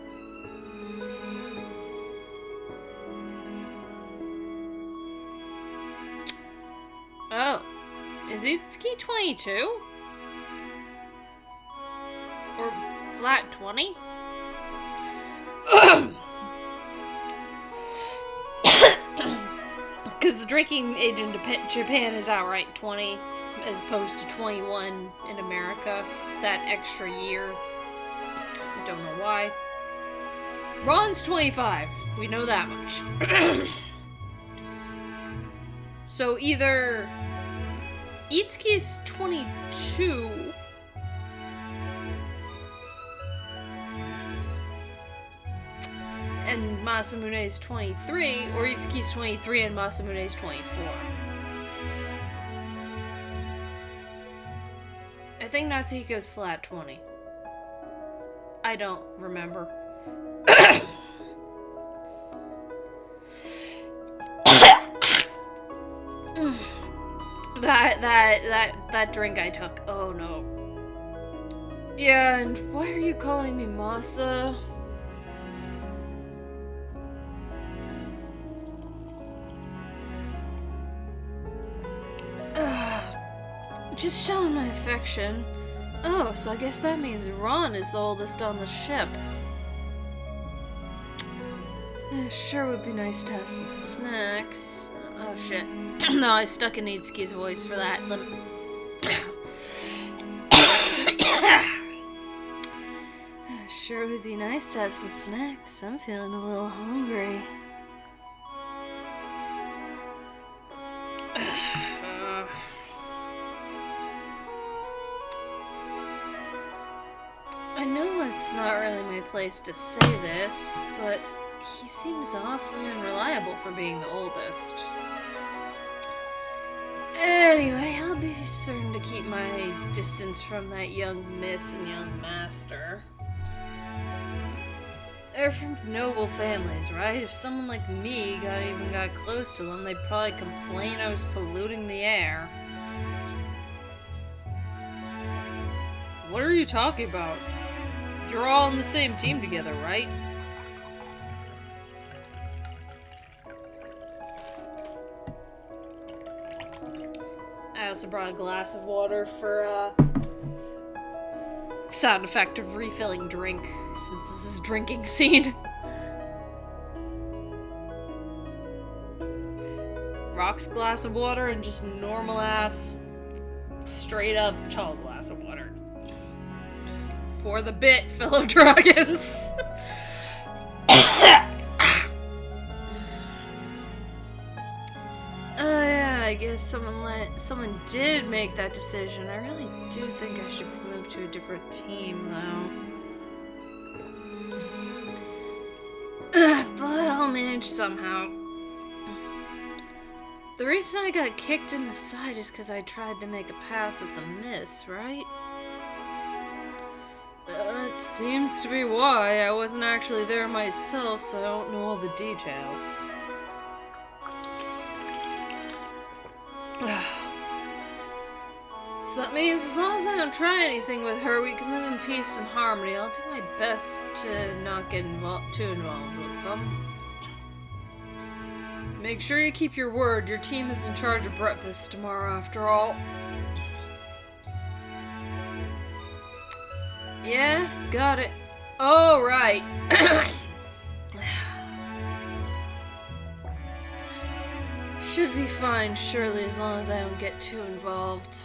Speaker 1: Oh, is Itsuki 22? Or flat 20? Because the drinking age in Japan is outright 20, as opposed to 21 in America. That extra year. I don't know why. Ron's 25. We know that much. So either Itsuki's 22... and Masamune's 23, or Itsuki's 23 and Masamune's 24. I think Natsuhiko's flat 20. I don't remember. That drink I took. Oh no. Yeah, and why are you calling me Masa? Just showing my affection. Oh, so I guess that means Ron is the oldest on the ship. Sure would be nice to have some snacks. Oh shit. No, I stuck in Itsuki's voice for that. Sure would be nice to have some snacks. I'm feeling a little hungry. I know it's not really my place to say this, but he seems awfully unreliable for being the oldest. Anyway, I'll be certain to keep my distance from that young miss and young master. They're from noble families, right? If someone like me got close to them, they'd probably complain I was polluting the air. What are you talking about? You're all on the same team together, right? I also brought a glass of water for, sound effect of refilling drink, since this is drinking scene. rocks glass of water and just normal ass, straight up tall glass of water. For the bit, fellow dragons. Yeah, I guess someone did make that decision. I really do think I should move to a different team, though. But I'll manage somehow. The reason I got kicked in the side is because I tried to make a pass at the miss, right? It seems to be why. I wasn't actually there myself, so I don't know all the details. So that means as long as I don't try anything with her, we can live in peace and harmony. I'll do my best to not get too involved with them. Make sure you keep your word. Your team is in charge of breakfast tomorrow, after all. Yeah, got it. Oh, right. Should be fine, surely, as long as I don't get too involved.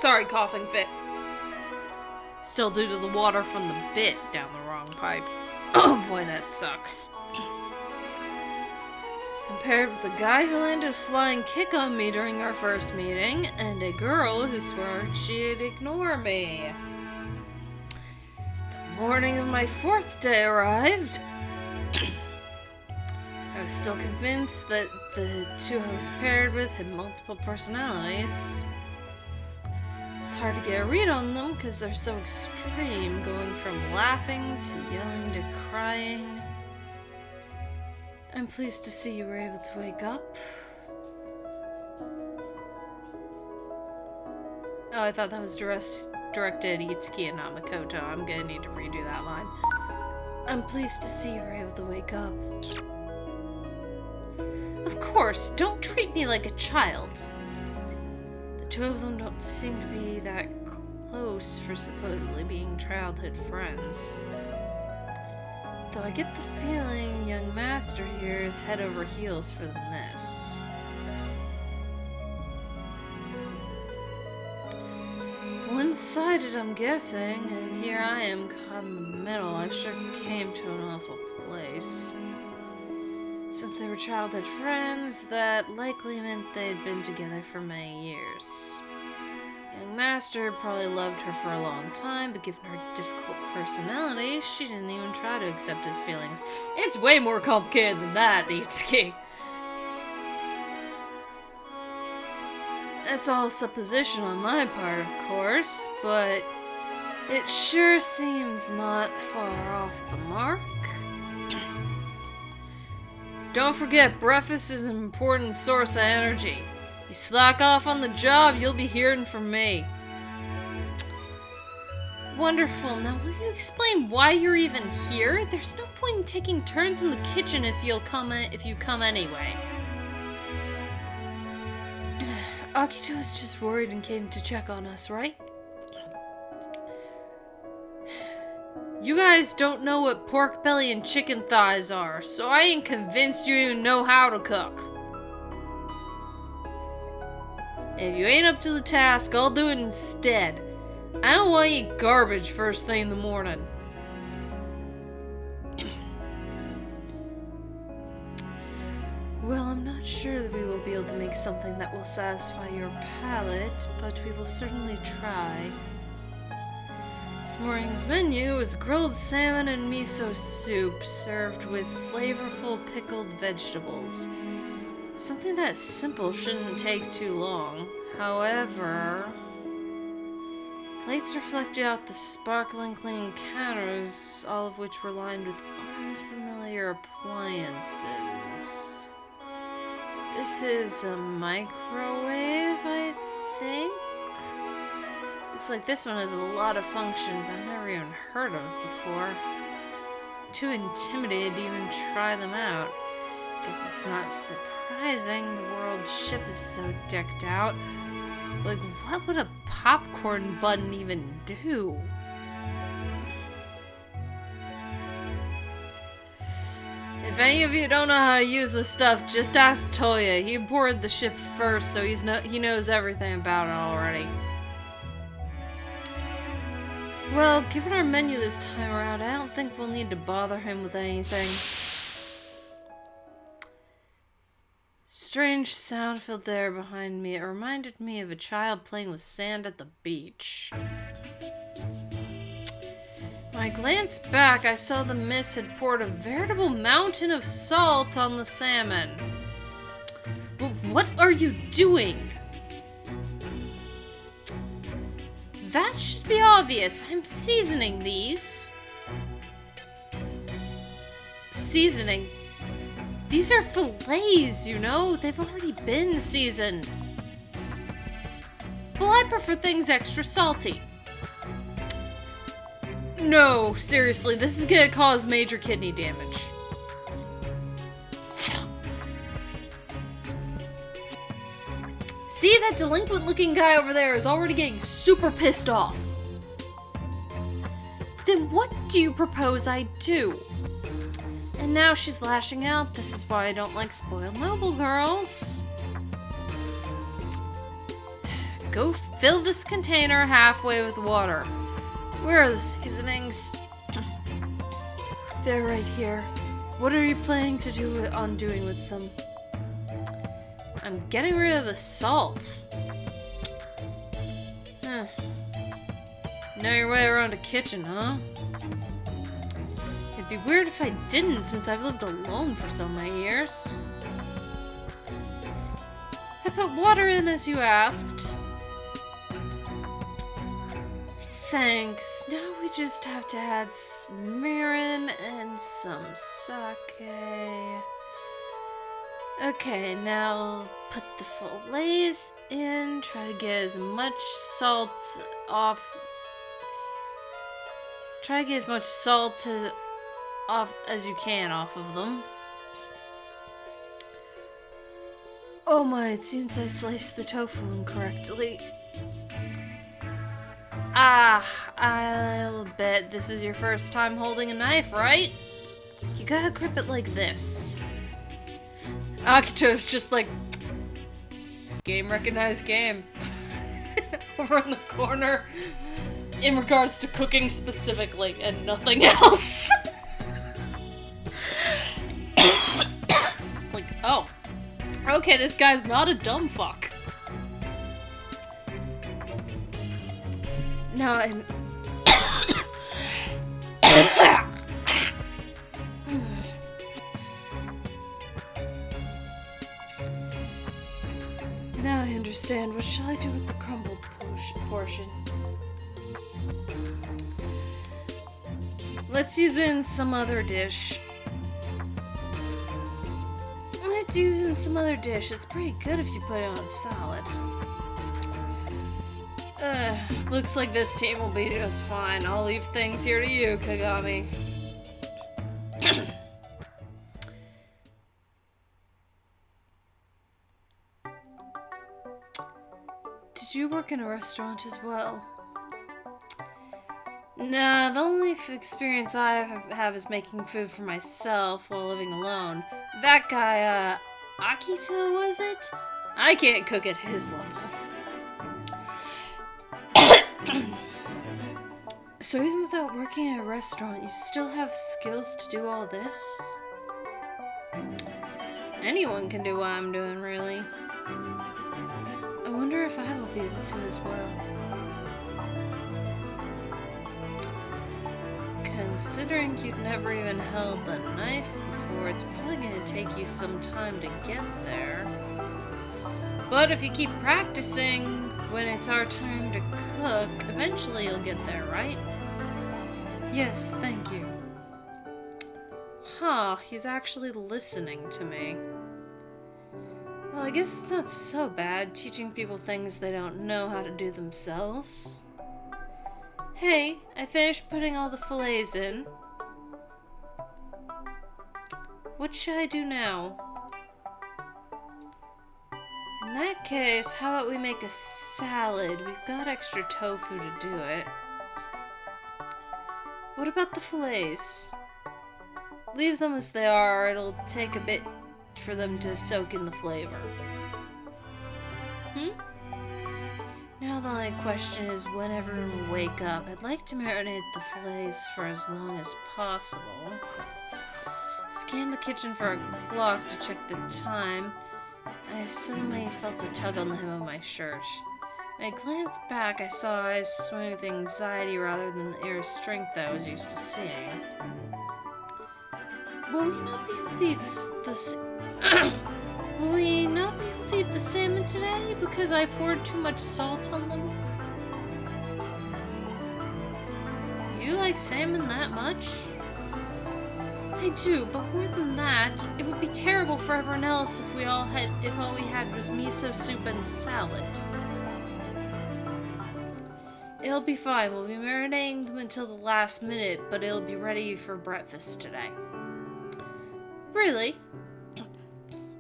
Speaker 1: Sorry, coughing fit. Still due to the water from the bit down the wrong pipe. Oh boy, that sucks. Compared with a guy who landed a flying kick on me during our first meeting, and a girl who swore she'd ignore me. The morning of my 4th day arrived. I was still convinced that the two I was paired with had multiple personalities. It's hard to get a read on them because they're so extreme, going from laughing to yelling to crying. I'm pleased to see you were able to wake up. Oh, I thought that was directed at Itsuki and not Makoto. I'm gonna need to redo that line. I'm pleased to see you were able to wake up. Of course, don't treat me like a child. The two of them don't seem to be that close for supposedly being childhood friends. Though I get the feeling young master here is head over heels for the miss. One-sided, I'm guessing, and here I am caught in the middle. I sure came to an awful place. Since they were childhood friends, that likely meant they'd been together for many years. Young master probably loved her for a long time, but given her difficult personality, she didn't even try to accept his feelings. It's way more complicated than that, Itsuki. That's all supposition on my part, of course, but it sure seems not far off the mark. Don't forget, breakfast is an important source of energy. You slack off on the job, you'll be hearing from me. Wonderful. Now, will you explain why you're even here? There's no point in taking turns in the kitchen if you come anyway. Akito was just worried and came to check on us, right? You guys don't know what pork belly and chicken thighs are, so I ain't convinced you even know how to cook. If you ain't up to the task, I'll do it instead. I don't want to eat garbage first thing in the morning. Well, I'm not sure that we will be able to make something that will satisfy your palate, but we will certainly try. This morning's menu is grilled salmon and miso soup, served with flavorful pickled vegetables. Something that simple shouldn't take too long. However, plates reflected out the sparkling clean counters, all of which were lined with unfamiliar appliances. This is a microwave, I think? Looks like this one has a lot of functions I've never even heard of before. Too intimidated to even try them out. Guess it's not surprising the world's ship is so decked out. Like, what would a popcorn button even do? If any of you don't know how to use this stuff, just ask Toya. He boarded the ship first, so he knows everything about it already. Well, given our menu this time around, I don't think we'll need to bother him with anything. Strange sound filled the air behind me. It reminded me of a child playing with sand at the beach. When I glanced back, I saw the mist had poured a veritable mountain of salt on the salmon. But what are you doing? That should be obvious. I'm seasoning these. Seasoning? These are fillets, you know? They've already been seasoned. Well, I prefer things extra salty. No, seriously, this is gonna cause major kidney damage. See, that delinquent-looking guy over there is already getting super pissed off. Then what do you propose I do? And now she's lashing out. This is why I don't like spoiled noble girls. Go fill this container halfway with water. Where are the seasonings? They're right here. What are you planning to do with them? I'm getting rid of the salt. Huh. Know your way around a kitchen, huh? It'd be weird if I didn't, since I've lived alone for so many years. I put water in as you asked. Thanks. Now we just have to add mirin and some sake. Okay, now put the fillets in. Try to get as much salt off. Try to get as much salt off as you can off of them. Oh my, it seems I sliced the tofu incorrectly. I'll bet this is your first time holding a knife, right? You gotta grip it like this. Akito's just like, game recognized game. Over in the corner, in regards to cooking specifically, and nothing else. It's like, oh, okay, this guy's not a dumb fuck. No, and now I understand. What shall I do with the crumbled portion? Let's use it in some other dish. It's pretty good if you put it on salad. Looks like this team will be just fine. I'll leave things here to you, Kagami. Did you work in a restaurant as well? Nah, the only experience I have is making food for myself while living alone. That guy, Akito, was it? I can't cook at his level. So even without working at a restaurant, you still have skills to do all this? Anyone can do what I'm doing, really. I wonder if I will be able to as well. Considering you'd never even held the knife before, it's probably going to take you some time to get there. But if you keep practicing, when it's our time to cook, eventually you'll get there, right? Yes, thank you. Huh, he's actually listening to me. Well, I guess it's not so bad, teaching people things they don't know how to do themselves. Hey, I finished putting all the fillets in. What should I do now? In that case, how about we make a salad? We've got extra tofu to do it. What about the fillets? Leave them as they are. It'll take a bit for them to soak in the flavor. Now the only question is when everyone will wake up. I'd like to marinate the fillets for as long as possible. Scanned the kitchen for a clock to check the time. I suddenly felt a tug on the hem of my shirt. When I glanced back, I saw eyes swimming with anxiety rather than the air of strength that I was used to seeing. Will we not be able to eat Will we not be able to eat the salmon today because I poured too much salt on them? You like salmon that much? I do, but more than that, it would be terrible for everyone else if all we had was miso soup and salad. It'll be fine. We'll be marinating them until the last minute, but it'll be ready for breakfast today. Really?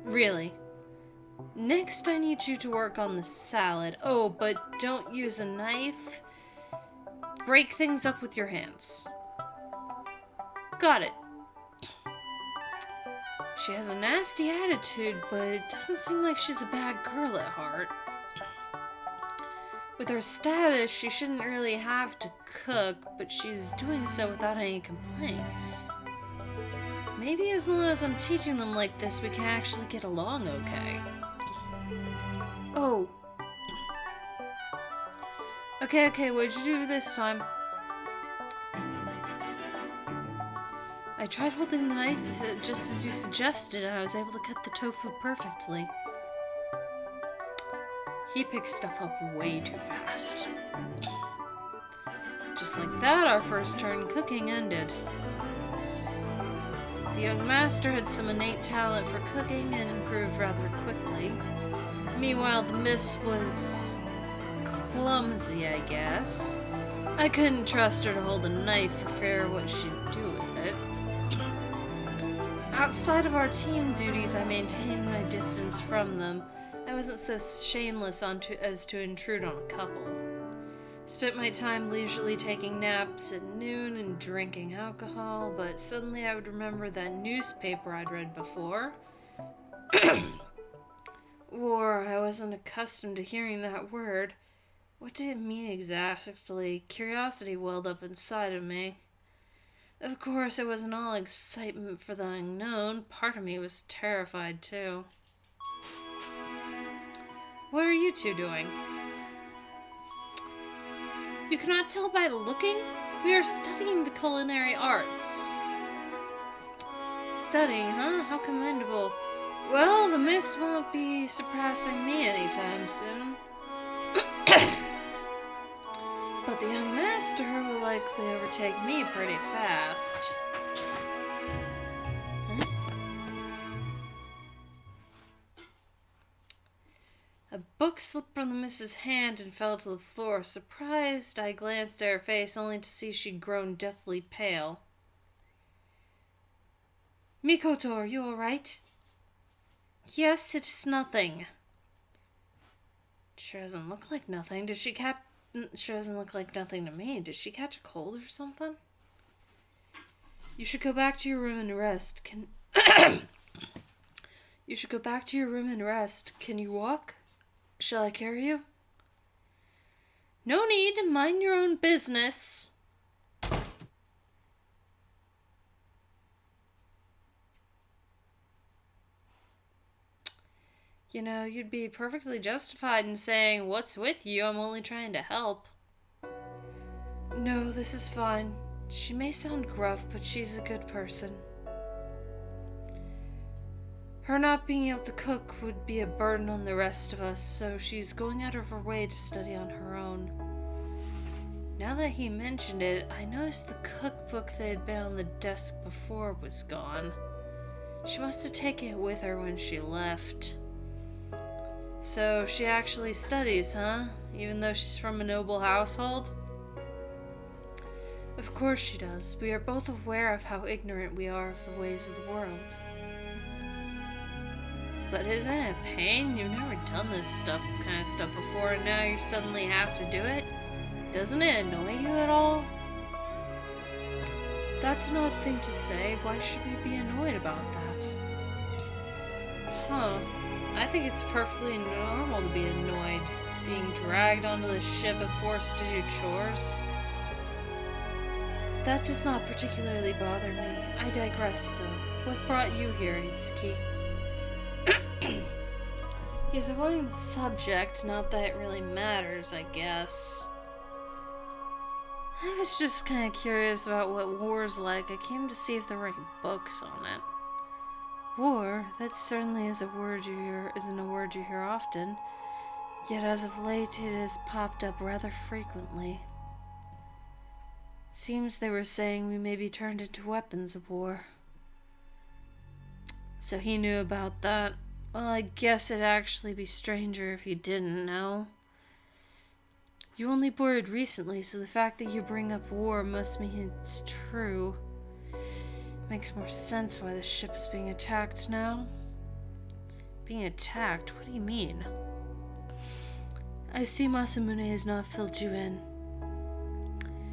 Speaker 1: Really. Next, I need you to work on the salad. Oh, but don't use a knife. Break things up with your hands. Got it. She has a nasty attitude, but it doesn't seem like she's a bad girl at heart. With her status, she shouldn't really have to cook, but she's doing so without any complaints. Maybe as long as I'm teaching them like this, we can actually get along okay. Oh. Okay, what'd you do this time? I tried holding the knife just as you suggested, and I was able to cut the tofu perfectly. He picked stuff up way too fast. Just like that, our first turn cooking ended. The young master had some innate talent for cooking and improved rather quickly. Meanwhile, the miss was clumsy, I guess. I couldn't trust her to hold a knife for fear of what she'd do with it. Outside of our team duties, I maintained my distance from them. I wasn't so shameless as to intrude on a couple. Spent my time leisurely taking naps at noon and drinking alcohol, but suddenly I would remember that newspaper I'd read before. Or I wasn't accustomed to hearing that word. What did it mean exactly? Curiosity welled up inside of me. Of course, it wasn't all excitement for the unknown. Part of me was terrified, too. What are you two doing? You cannot tell by looking? We are studying the culinary arts. Studying, huh? How commendable. Well, the miss won't be surpassing me anytime soon. But the young master will likely overtake me pretty fast. Huh? A book slipped from the miss's hand and fell to the floor. Surprised, I glanced at her face only to see she'd grown deathly pale. Mikoto, are you alright? Yes, it's nothing. Sure doesn't look like nothing. Sure doesn't look like nothing to me. Did she catch a cold or something? You should go back to your room and rest. You should go back to your room and rest. Can you walk? Shall I carry you? No need. Mind your own business. You know, you'd be perfectly justified in saying, "What's with you? I'm only trying to help." No, this is fine. She may sound gruff, but she's a good person. Her not being able to cook would be a burden on the rest of us, so she's going out of her way to study on her own. Now that he mentioned it, I noticed the cookbook that had been on the desk before was gone. She must have taken it with her when she left. So she actually studies, huh? Even though she's from a noble household? Of course she does. We are both aware of how ignorant we are of the ways of the world. But isn't it a pain? You've never done this kind of stuff before, and now you suddenly have to do it? Doesn't it annoy you at all? That's an odd thing to say. Why should we be annoyed about that? Huh. I think it's perfectly normal to be annoyed, being dragged onto the ship and forced to do chores. That does not particularly bother me. I digress, though. What brought you here, Itsuki? He's avoiding the subject, not that it really matters, I guess. I was just kind of curious about what war's like. I came to see if there were any books on it. War, that certainly isn't a word you hear often. Yet as of late it has popped up rather frequently. It seems they were saying we may be turned into weapons of war. So he knew about that. Well, I guess it'd actually be stranger if he didn't know. You only boarded recently, so the fact that you bring up war must mean it's true. Makes more sense why the ship is being attacked now. Being attacked? What do you mean? I see Masamune has not filled you in.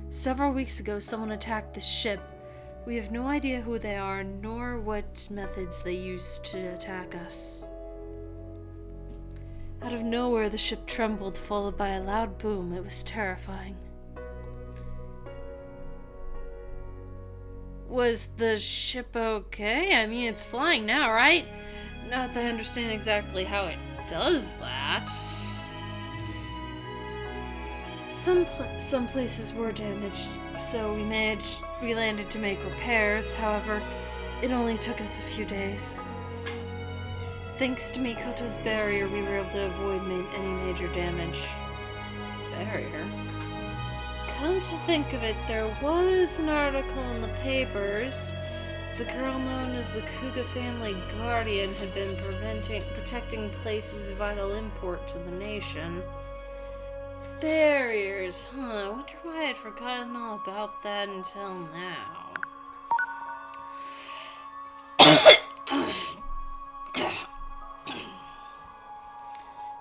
Speaker 1: Several weeks ago, someone attacked the ship. We have no idea who they are, nor what methods they used to attack us. Out of nowhere, the ship trembled, followed by a loud boom. It was terrifying. Was the ship okay? I mean, it's flying now, right? Not that I understand exactly how it does that. Some places were damaged, so we landed to make repairs. However, it only took us a few days. Thanks to Mikoto's barrier, we were able to avoid any major damage. Barrier? Come to think of it, there was an article in the papers. The girl known as the Kuga family guardian had been protecting places of vital import to the nation. Barriers, huh? I wonder why I'd forgotten all about that until now.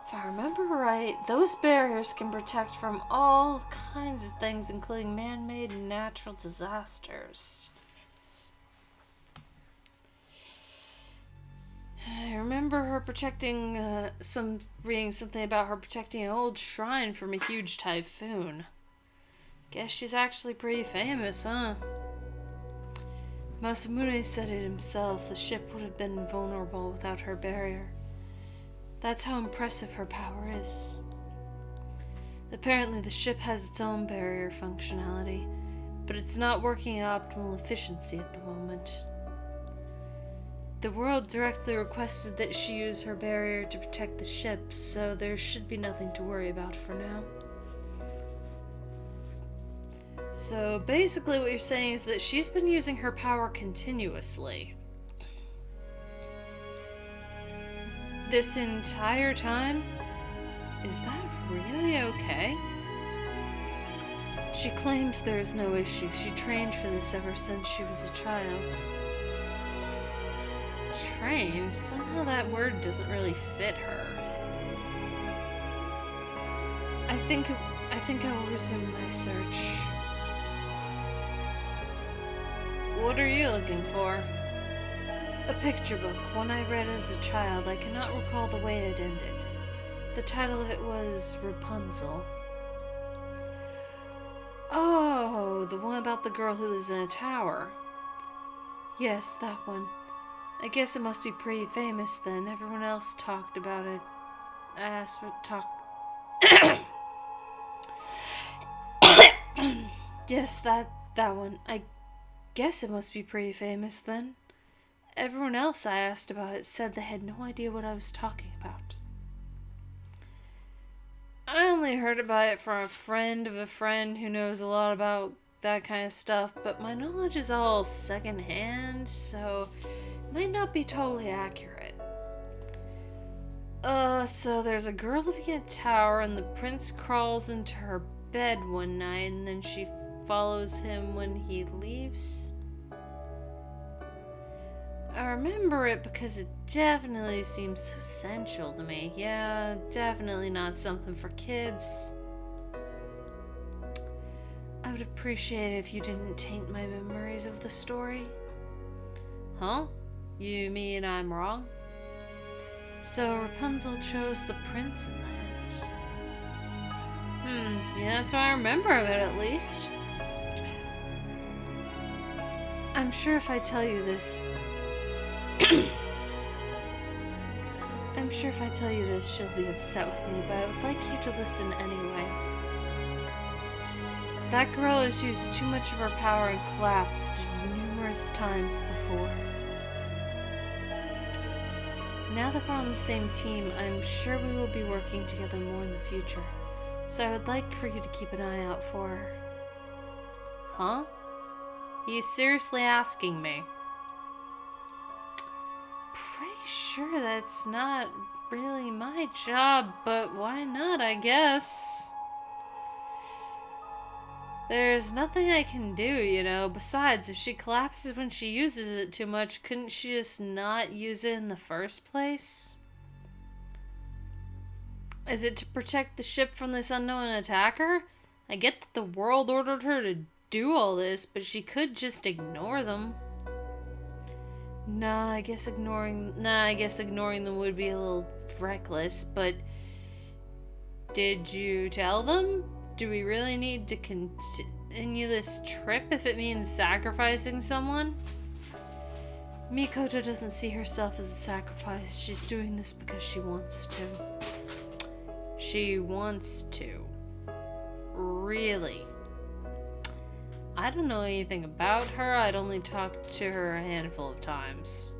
Speaker 1: If I remember right, those barriers can protect from all kinds of things, including man-made and natural disasters. I remember her protecting, reading something about her protecting an old shrine from a huge typhoon. Guess she's actually pretty famous, huh? Masamune said it himself, the ship would have been invulnerable without her barrier. That's how impressive her power is. Apparently the ship has its own barrier functionality, but it's not working at optimal efficiency at the moment. The world directly requested that she use her barrier to protect the ship, so there should be nothing to worry about for now. So basically what you're saying is that she's been using her power continuously. This entire time? Is that really okay? She claims there is no issue. She trained for this ever since she was a child. Trained? Somehow that word doesn't really fit her. I think I will resume my search. What are you looking for? A picture book, one I read as a child. I cannot recall the way it ended. The title of it was Rapunzel. Oh, the one about the girl who lives in a tower. Yes, that one. I guess it must be pretty famous then. Everyone else talked about it. I asked what Yes, that one. I guess it must be pretty famous then. Everyone else I asked about it said they had no idea what I was talking about. I only heard about it from a friend of a friend who knows a lot about that kind of stuff, but my knowledge is all secondhand, so it might not be totally accurate. So there's a girl living in a tower, and the prince crawls into her bed one night, and then she follows him when he leaves? I remember it because it definitely seems so sensual to me. Yeah, definitely not something for kids. I would appreciate it if you didn't taint my memories of the story. Huh? You mean I'm wrong? So Rapunzel chose the prince in that? Yeah, that's what I remember of it, at least. I'm sure if I tell you this... I'm sure if I tell you this, she'll be upset with me, but I would like you to listen anyway. That girl has used too much of her power and collapsed numerous times before. Now that we're on the same team, I'm sure we will be working together more in the future. So I would like for you to keep an eye out for her. Huh? He's seriously asking me. Pretty sure that's not really my job, but why not, I guess. There's nothing I can do, you know. Besides, if she collapses when she uses it too much, couldn't she just not use it in the first place? Is it to protect the ship from this unknown attacker? I get that the world ordered her to do all this, but she could just ignore them. I guess ignoring them would be a little reckless, but did you tell them? Do we really need to continue this trip if it means sacrificing someone? Mikoto doesn't see herself as a sacrifice. She's doing this because she wants to. She wants to. Really? I don't know anything about her. I'd only talked to her a handful of times.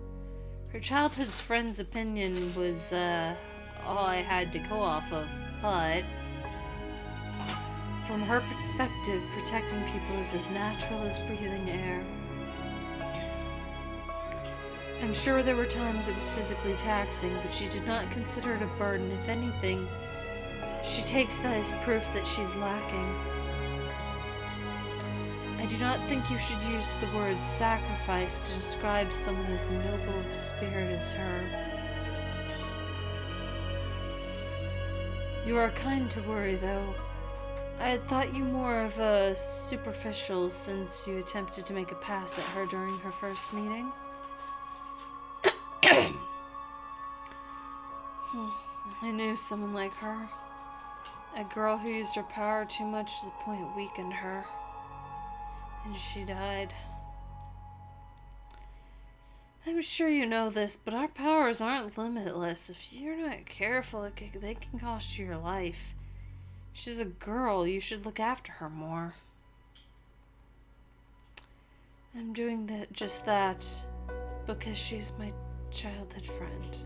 Speaker 1: Her childhood friend's opinion was all I had to go off of, but from her perspective, protecting people is as natural as breathing air. I'm sure there were times it was physically taxing, but she did not consider it a burden. If anything, she takes that as proof that she's lacking. I do not think you should use the word sacrifice to describe someone as noble of spirit as her. You are kind to worry, though. I had thought you more of a superficial since you attempted to make a pass at her during her first meeting. I knew someone like her. A girl who used her power too much to the point it weakened her. And she died. I'm sure you know this, but our powers aren't limitless. If you're not careful, they can cost you your life. She's a girl. You should look after her more. I'm doing just that because she's my childhood friend.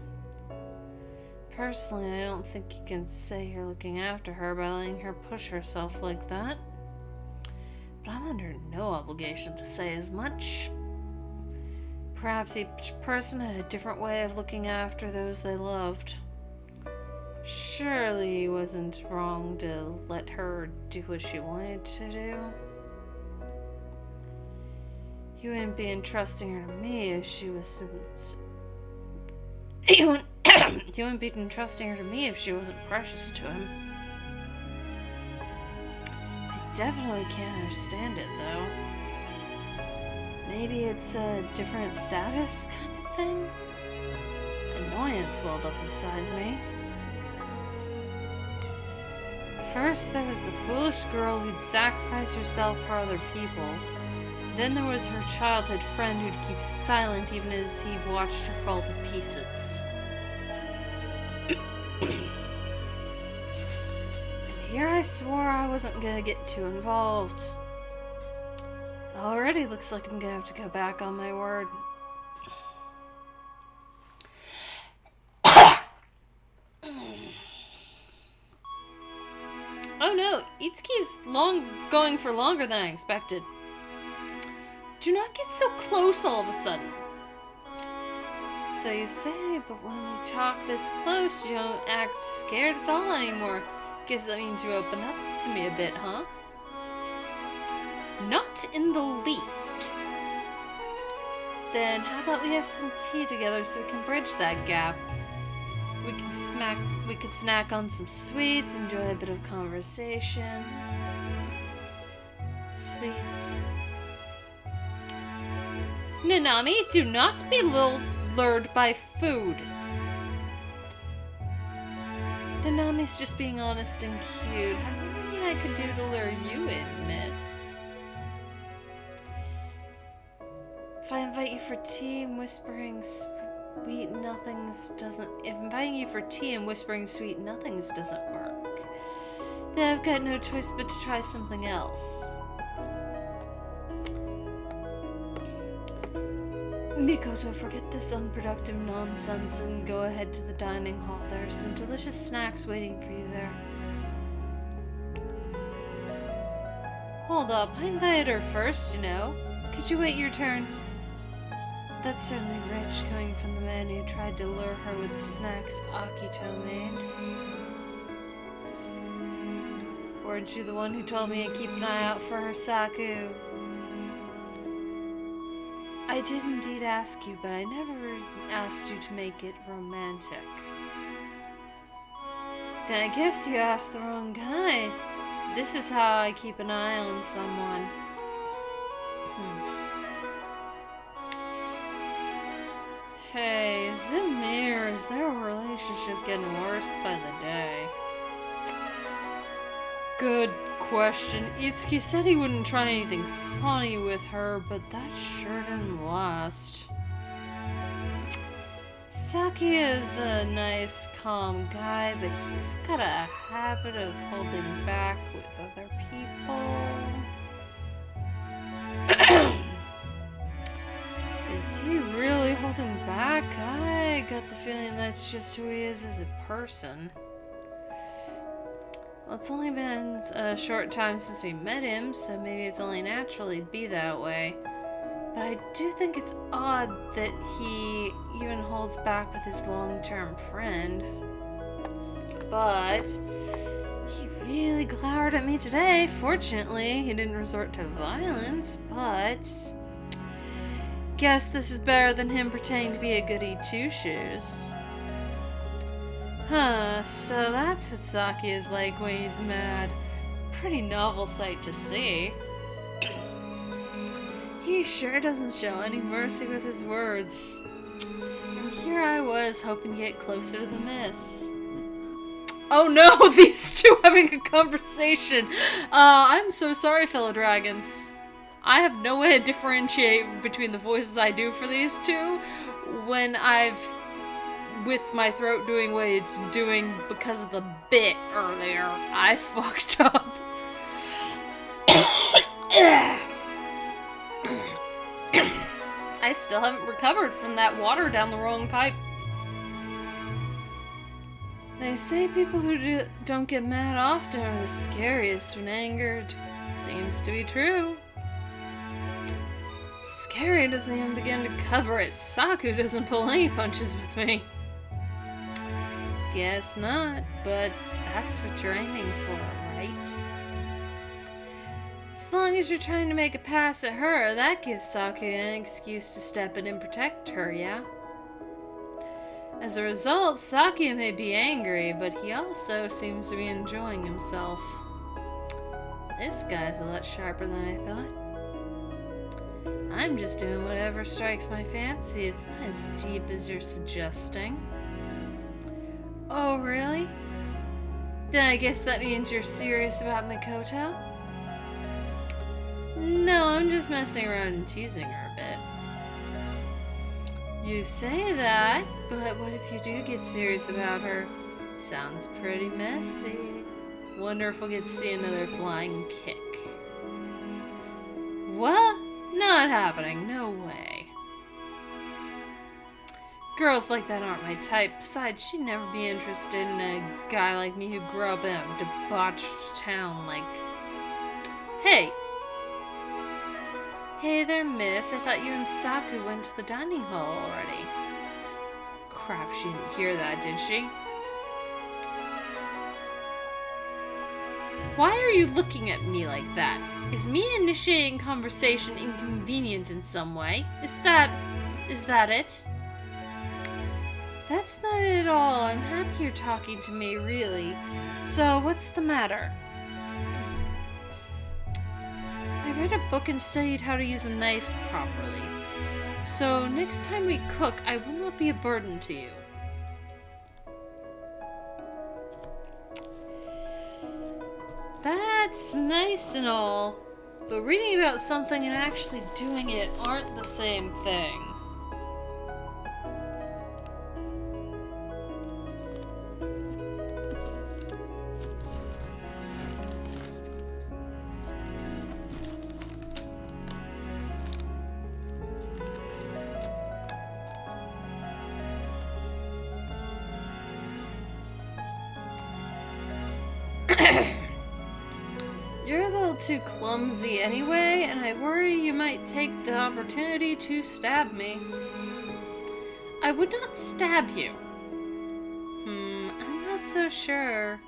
Speaker 1: Personally, I don't think you can say you're looking after her by letting her push herself like that. But I'm under no obligation to say as much. Perhaps each person had a different way of looking after those they loved. Surely it wasn't wrong to let her do what she wanted to do. You wouldn't be entrusting her to me if she was you wouldn't be entrusting her to me if she wasn't precious to him. I definitely can't understand it, though. Maybe it's a different status kind of thing? Annoyance welled up inside me. First, there was the foolish girl who'd sacrifice herself for other people. Then there was her childhood friend who'd keep silent even as he watched her fall to pieces. And here I swore I wasn't gonna get too involved. Already looks like I'm gonna have to go back on my word. Oh no, Itsuki's going for longer than I expected. Do not get so close all of a sudden. So you say, but when we talk this close, you don't act scared at all anymore. Guess that means you open up to me a bit, huh? Not in the least. Then how about we have some tea together so we can bridge that gap? We can snack on some sweets, enjoy a bit of conversation. Sweets. Nanami, do not be lured by food. Nanami's just being honest and cute. What I could do to lure you in, miss? If I invite you for tea and whispering sweet nothings doesn't... If inviting you for tea and whispering sweet nothings doesn't work, then I've got no choice but to try something else. Mikoto, forget this unproductive nonsense and go ahead to the dining hall. There are some delicious snacks waiting for you there. Hold up, I invited her first, you know. Could you wait your turn? That's certainly rich, coming from the man who tried to lure her with the snacks Akito made. Weren't you the one who told me to keep an eye out for her Saku? I did indeed ask you, but I never asked you to make it romantic. Then I guess you asked the wrong guy. This is how I keep an eye on someone. Hey, is it me or is their relationship getting worse by the day? Good question. Itsuki said he wouldn't try anything funny with her, but that sure didn't last. Saki is a nice, calm guy, but he's got a habit of holding back with other people. Is he really holding back? I got the feeling that's just who he is as a person. Well, it's only been a short time since we met him, so maybe it's only natural he'd be that way. But I do think it's odd that he even holds back with his long-term friend. But he really glowered at me today. Fortunately, he didn't resort to violence, but guess this is better than him pretending to be a goody two-shoes. Huh, so that's what Saki is like when he's mad. Pretty novel sight to see. He sure doesn't show any mercy with his words. And here I was hoping to get closer to the miss. Oh no, these two having a conversation. I'm so sorry, fellow dragons. I have no way to differentiate between the voices I do for these two when I've, with my throat doing what it's doing because of the bit earlier. I fucked up. I still haven't recovered from that water down the wrong pipe. They say people who don't get mad often are the scariest when angered. Seems to be true. Scary doesn't even begin to cover it. Saku doesn't pull any punches with me. Guess not, but that's what you're aiming for, right? As long as you're trying to make a pass at her, that gives Saku an excuse to step in and protect her, yeah? As a result, Saku may be angry, but he also seems to be enjoying himself. This guy's a lot sharper than I thought. I'm just doing whatever strikes my fancy. It's not as deep as you're suggesting. Oh, really? Then I guess that means you're serious about Mikoto? No, I'm just messing around and teasing her a bit. You say that, but what if you do get serious about her? Sounds pretty messy. Wonder if we'll get to see another flying kick. What? Not happening, no way. Girls like that aren't my type. Besides, she'd never be interested in a guy like me who grew up in a debauched town like... Hey! Hey there, miss. I thought you and Saku went to the dining hall already. Crap, she didn't hear that, did she? Why are you looking at me like that? Is me initiating conversation inconvenient in some way? Is that it? That's not it at all. I'm happy you're talking to me, really. So, what's the matter? I read a book and studied how to use a knife properly. So, next time we cook, I will not be a burden to you. That's nice and all, but reading about something and actually doing it aren't the same thing. You're a little too clumsy anyway, and I worry you might take the opportunity to stab me. I would not stab you. I'm not so sure.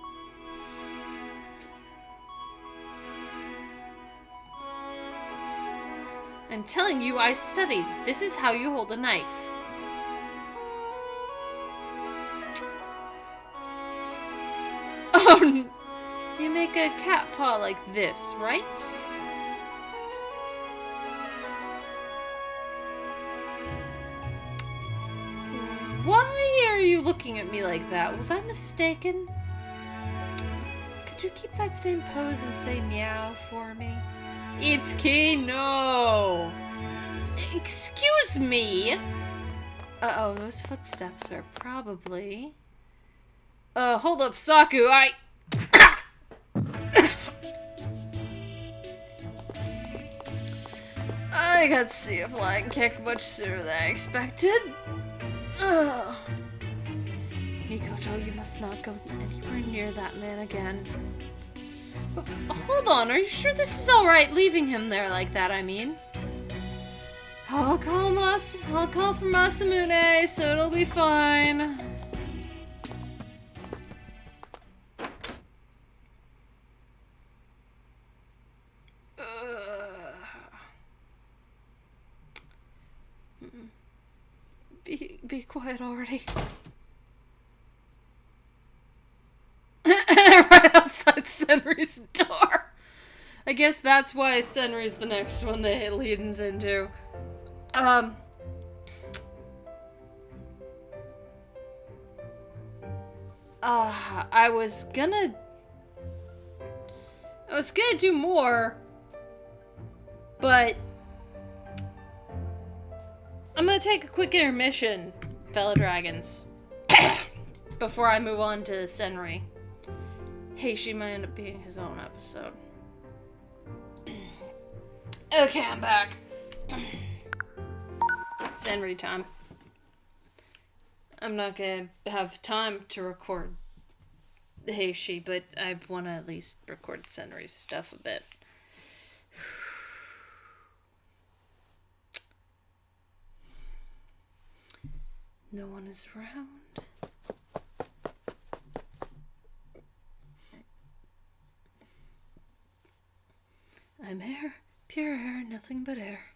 Speaker 1: I'm telling you, I studied. This is how you hold a knife. Oh, you make a cat paw like this, right? Why are you looking at me like that? Was I mistaken? Could you keep that same pose and say meow for me? Itsuki, no! Excuse me! Uh-oh, those footsteps are probably... hold up, Saku, I got to see a flying kick much sooner than I expected. Ugh. Mikoto, you must not go anywhere near that man again. Hold on, are you sure this is alright leaving him there like that, I mean? I'll call for Masamune, so it'll be fine. Be quiet already. Right outside Senri's door. I guess that's why Senri's the next one that it leads into. I was gonna do more, but I'm gonna take a quick intermission, fellow dragons, before I move on to Senri. Heishi might end up being his own episode. Okay, I'm back. Senri time. I'm not gonna have time to record Heishi, but I want to at least record Senri's stuff a bit. No one is around. I'm air, pure air, nothing but air.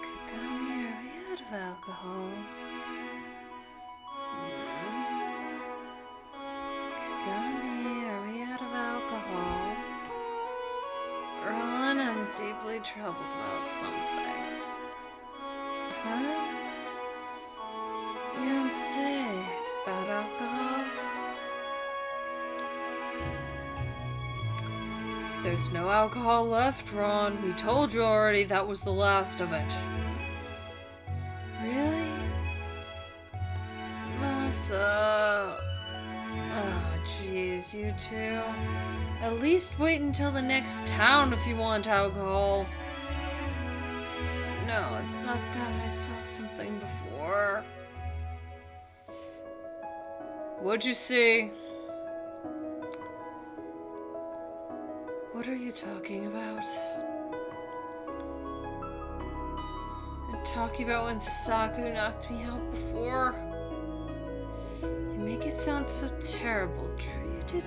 Speaker 1: Kagami, are we out of alcohol? Kagami, are we out of alcohol? Ron, I'm deeply troubled about something. Huh? You don't say. About alcohol? There's no alcohol left, Ron. We told you already that was the last of it. Really? Masa... Oh, jeez, you two. At least wait until the next town if you want alcohol. No, it's not that. I saw something before. What'd you see? What are you talking about? talking about when Saku knocked me out before. You make it sound so terrible. True, you did.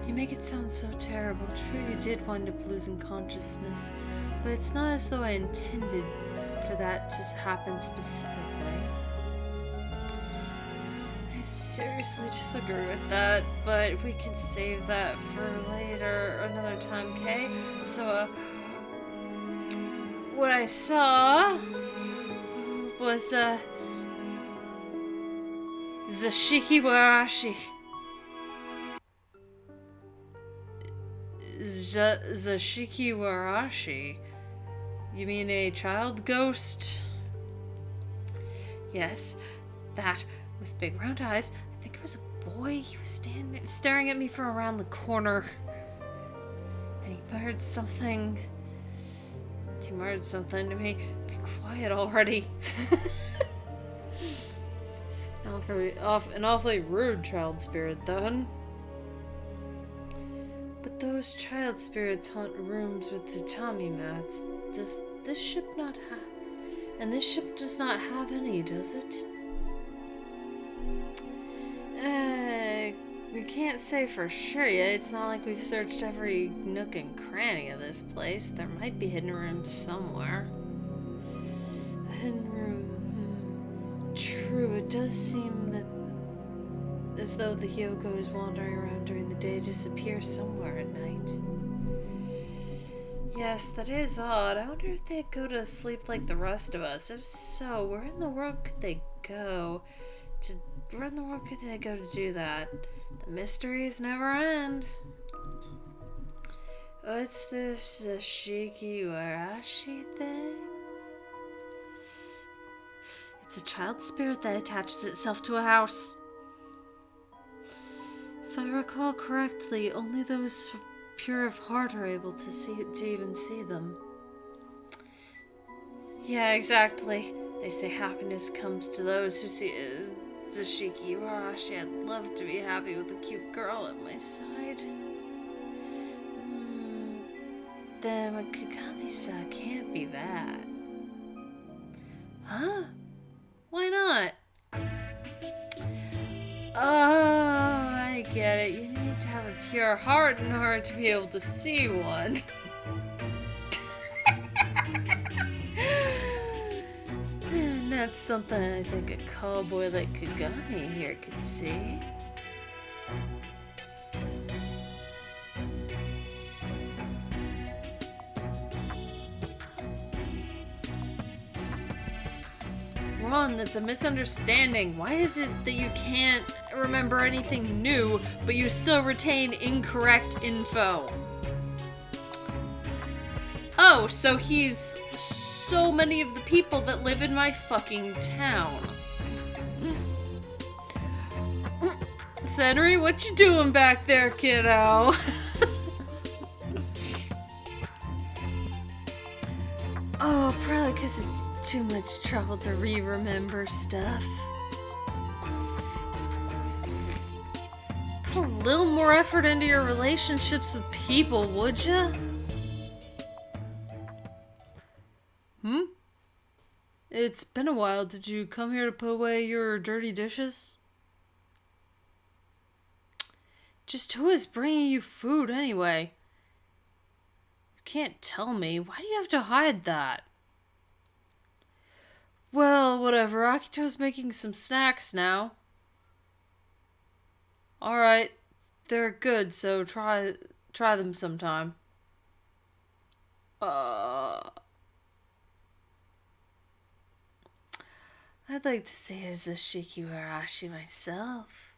Speaker 1: You make it sound so terrible. True, you did wind up losing consciousness, but it's not as though I intended for that to happen specifically. I seriously disagree with that, but we can save that for later, another time, okay? So, what I saw was, Zashiki Warashi. Zashiki Warashi? You mean a child ghost? Yes, that with big round eyes. I think it was a boy. He was staring at me from around the corner. And he muttered something. He muttered something to me. Be quiet already. An awfully rude child spirit, then. But those child spirits haunt rooms with tatami mats. Does this ship not have? And this ship does not have any, does it? We can't say for sure yet. It's not like we've searched every nook and cranny of this place. There might be hidden rooms somewhere. A hidden room. True, it does seem that as though the Hyoko is wandering around during the day, disappears somewhere at night. Yes, that is odd. I wonder if they go to sleep like the rest of us. If so, where in the world could they go to do that? The mysteries never end. What's this Zashiki Warashi thing? It's a child spirit that attaches itself to a house. If I recall correctly, only those pure of heart are able to even see them. Yeah, exactly. They say happiness comes to those who see Zashiki Warashi. I'd love to be happy with a cute girl at my side. Then Kagami-sa can't be that. Huh? Why not? Oh, I get it. You need to have a pure heart in order to be able to see one. And that's something I think a cowboy like Kagami here could see. Ron, that's a misunderstanding. Why is it that you can't remember anything new, but you still retain incorrect info? Oh, so he's so many of the people that live in my fucking town. Senri, what you doing back there, kiddo? Oh, probably because it's too much trouble to remember stuff. Put a little more effort into your relationships with people, would ya? It's been a while. Did you come here to put away your dirty dishes? Just who is bringing you food anyway? You can't tell me. Why do you have to hide that? Well, whatever. Akito's making some snacks now. Alright. They're good, so try them sometime. I'd like to say it's a Zashiki Warashi myself.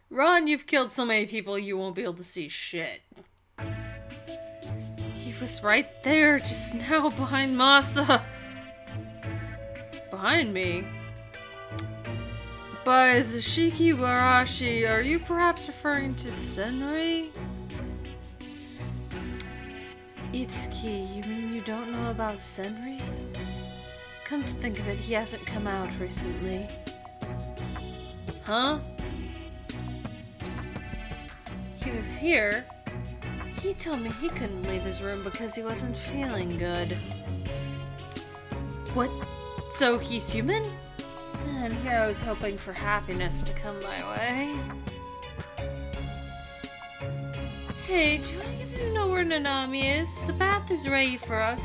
Speaker 1: Ron, you've killed so many people you won't be able to see shit. He was right there just now behind Masa. Behind me? By Zashiki Warashi, are you perhaps referring to Senri? Itsuki, you mean you don't know about Senri? Come to think of it, he hasn't come out recently. Huh? He was here. He told me he couldn't leave his room because he wasn't feeling good. What? So he's human? And here I was hoping for happiness to come my way. Hey, do I give you know where Nanami is? The bath is ready for us.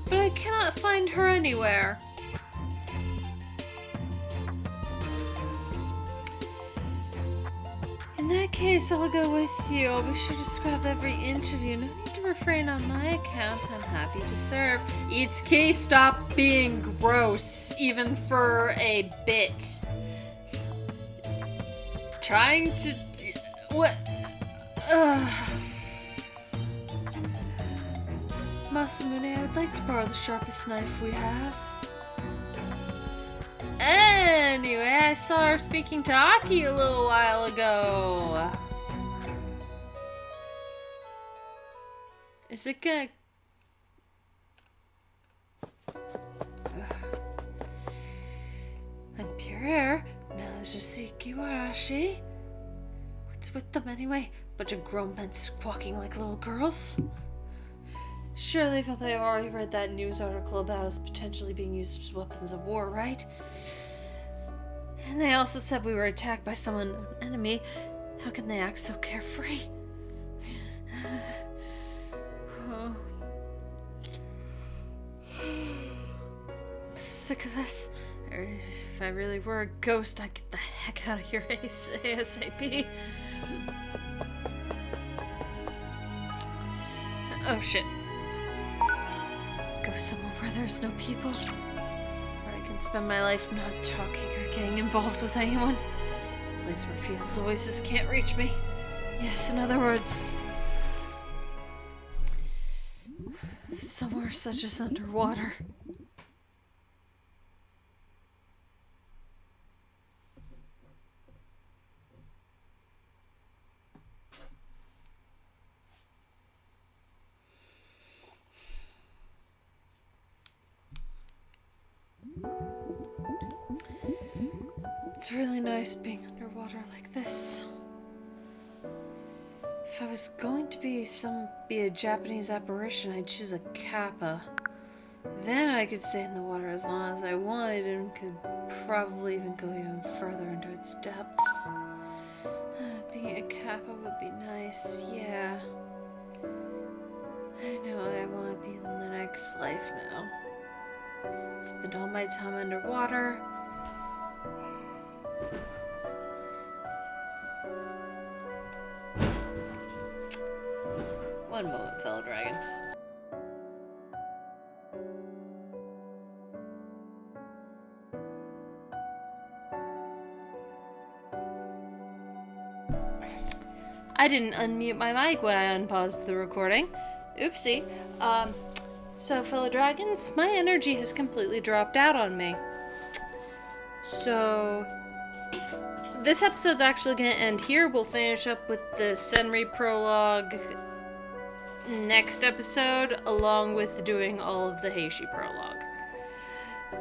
Speaker 1: But I cannot find her anywhere. In that case, I'll go with you. I'll be sure to scrub every inch of you. No need to refrain on my account. I'm happy to serve. Itsuki, stop being gross, even for a bit. Trying to... What? Masamune, I would like to borrow the sharpest knife we have. Anyway, I saw her speaking to Aki a little while ago. Is it gonna... I'm pure air. Now there's just Ikiwarashi. What's with them anyway? Bunch of grown men squawking like little girls. Surely they've already read that news article about us potentially being used as weapons of war, right? And they also said we were attacked by some unknown enemy. How can they act so carefree? Oh. I'm sick of this. If I really were a ghost, I'd get the heck out of here ASAP. Oh shit. Go somewhere where there's no people. Where I can spend my life not talking or getting involved with anyone. A place where Field's voices can't reach me. Yes, in other words, somewhere such as underwater. It's really nice being underwater like this. If I was going to be a Japanese apparition, I'd choose a kappa. Then I could stay in the water as long as I wanted and could probably even go even further into its depths. Being a kappa would be nice, yeah. I know I want to be in the next life now. Spend all my time underwater. One moment, fellow dragons. I didn't unmute my mic when I unpaused the recording. Oopsie. So fellow dragons, my energy has completely dropped out on me. So this episode's actually gonna end here. We'll finish up with the Senri prologue next episode, along with doing all of the Heishi prologue.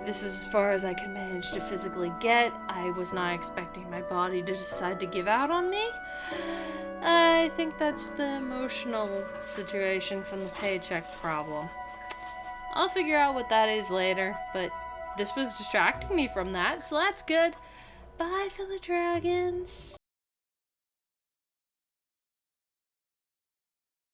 Speaker 1: This is as far as I can manage to physically get. I was not expecting my body to decide to give out on me. I think that's the emotional situation from the paycheck problem. I'll figure out what that is later, but this was distracting me from that, so that's good. Bye, fellow dragons.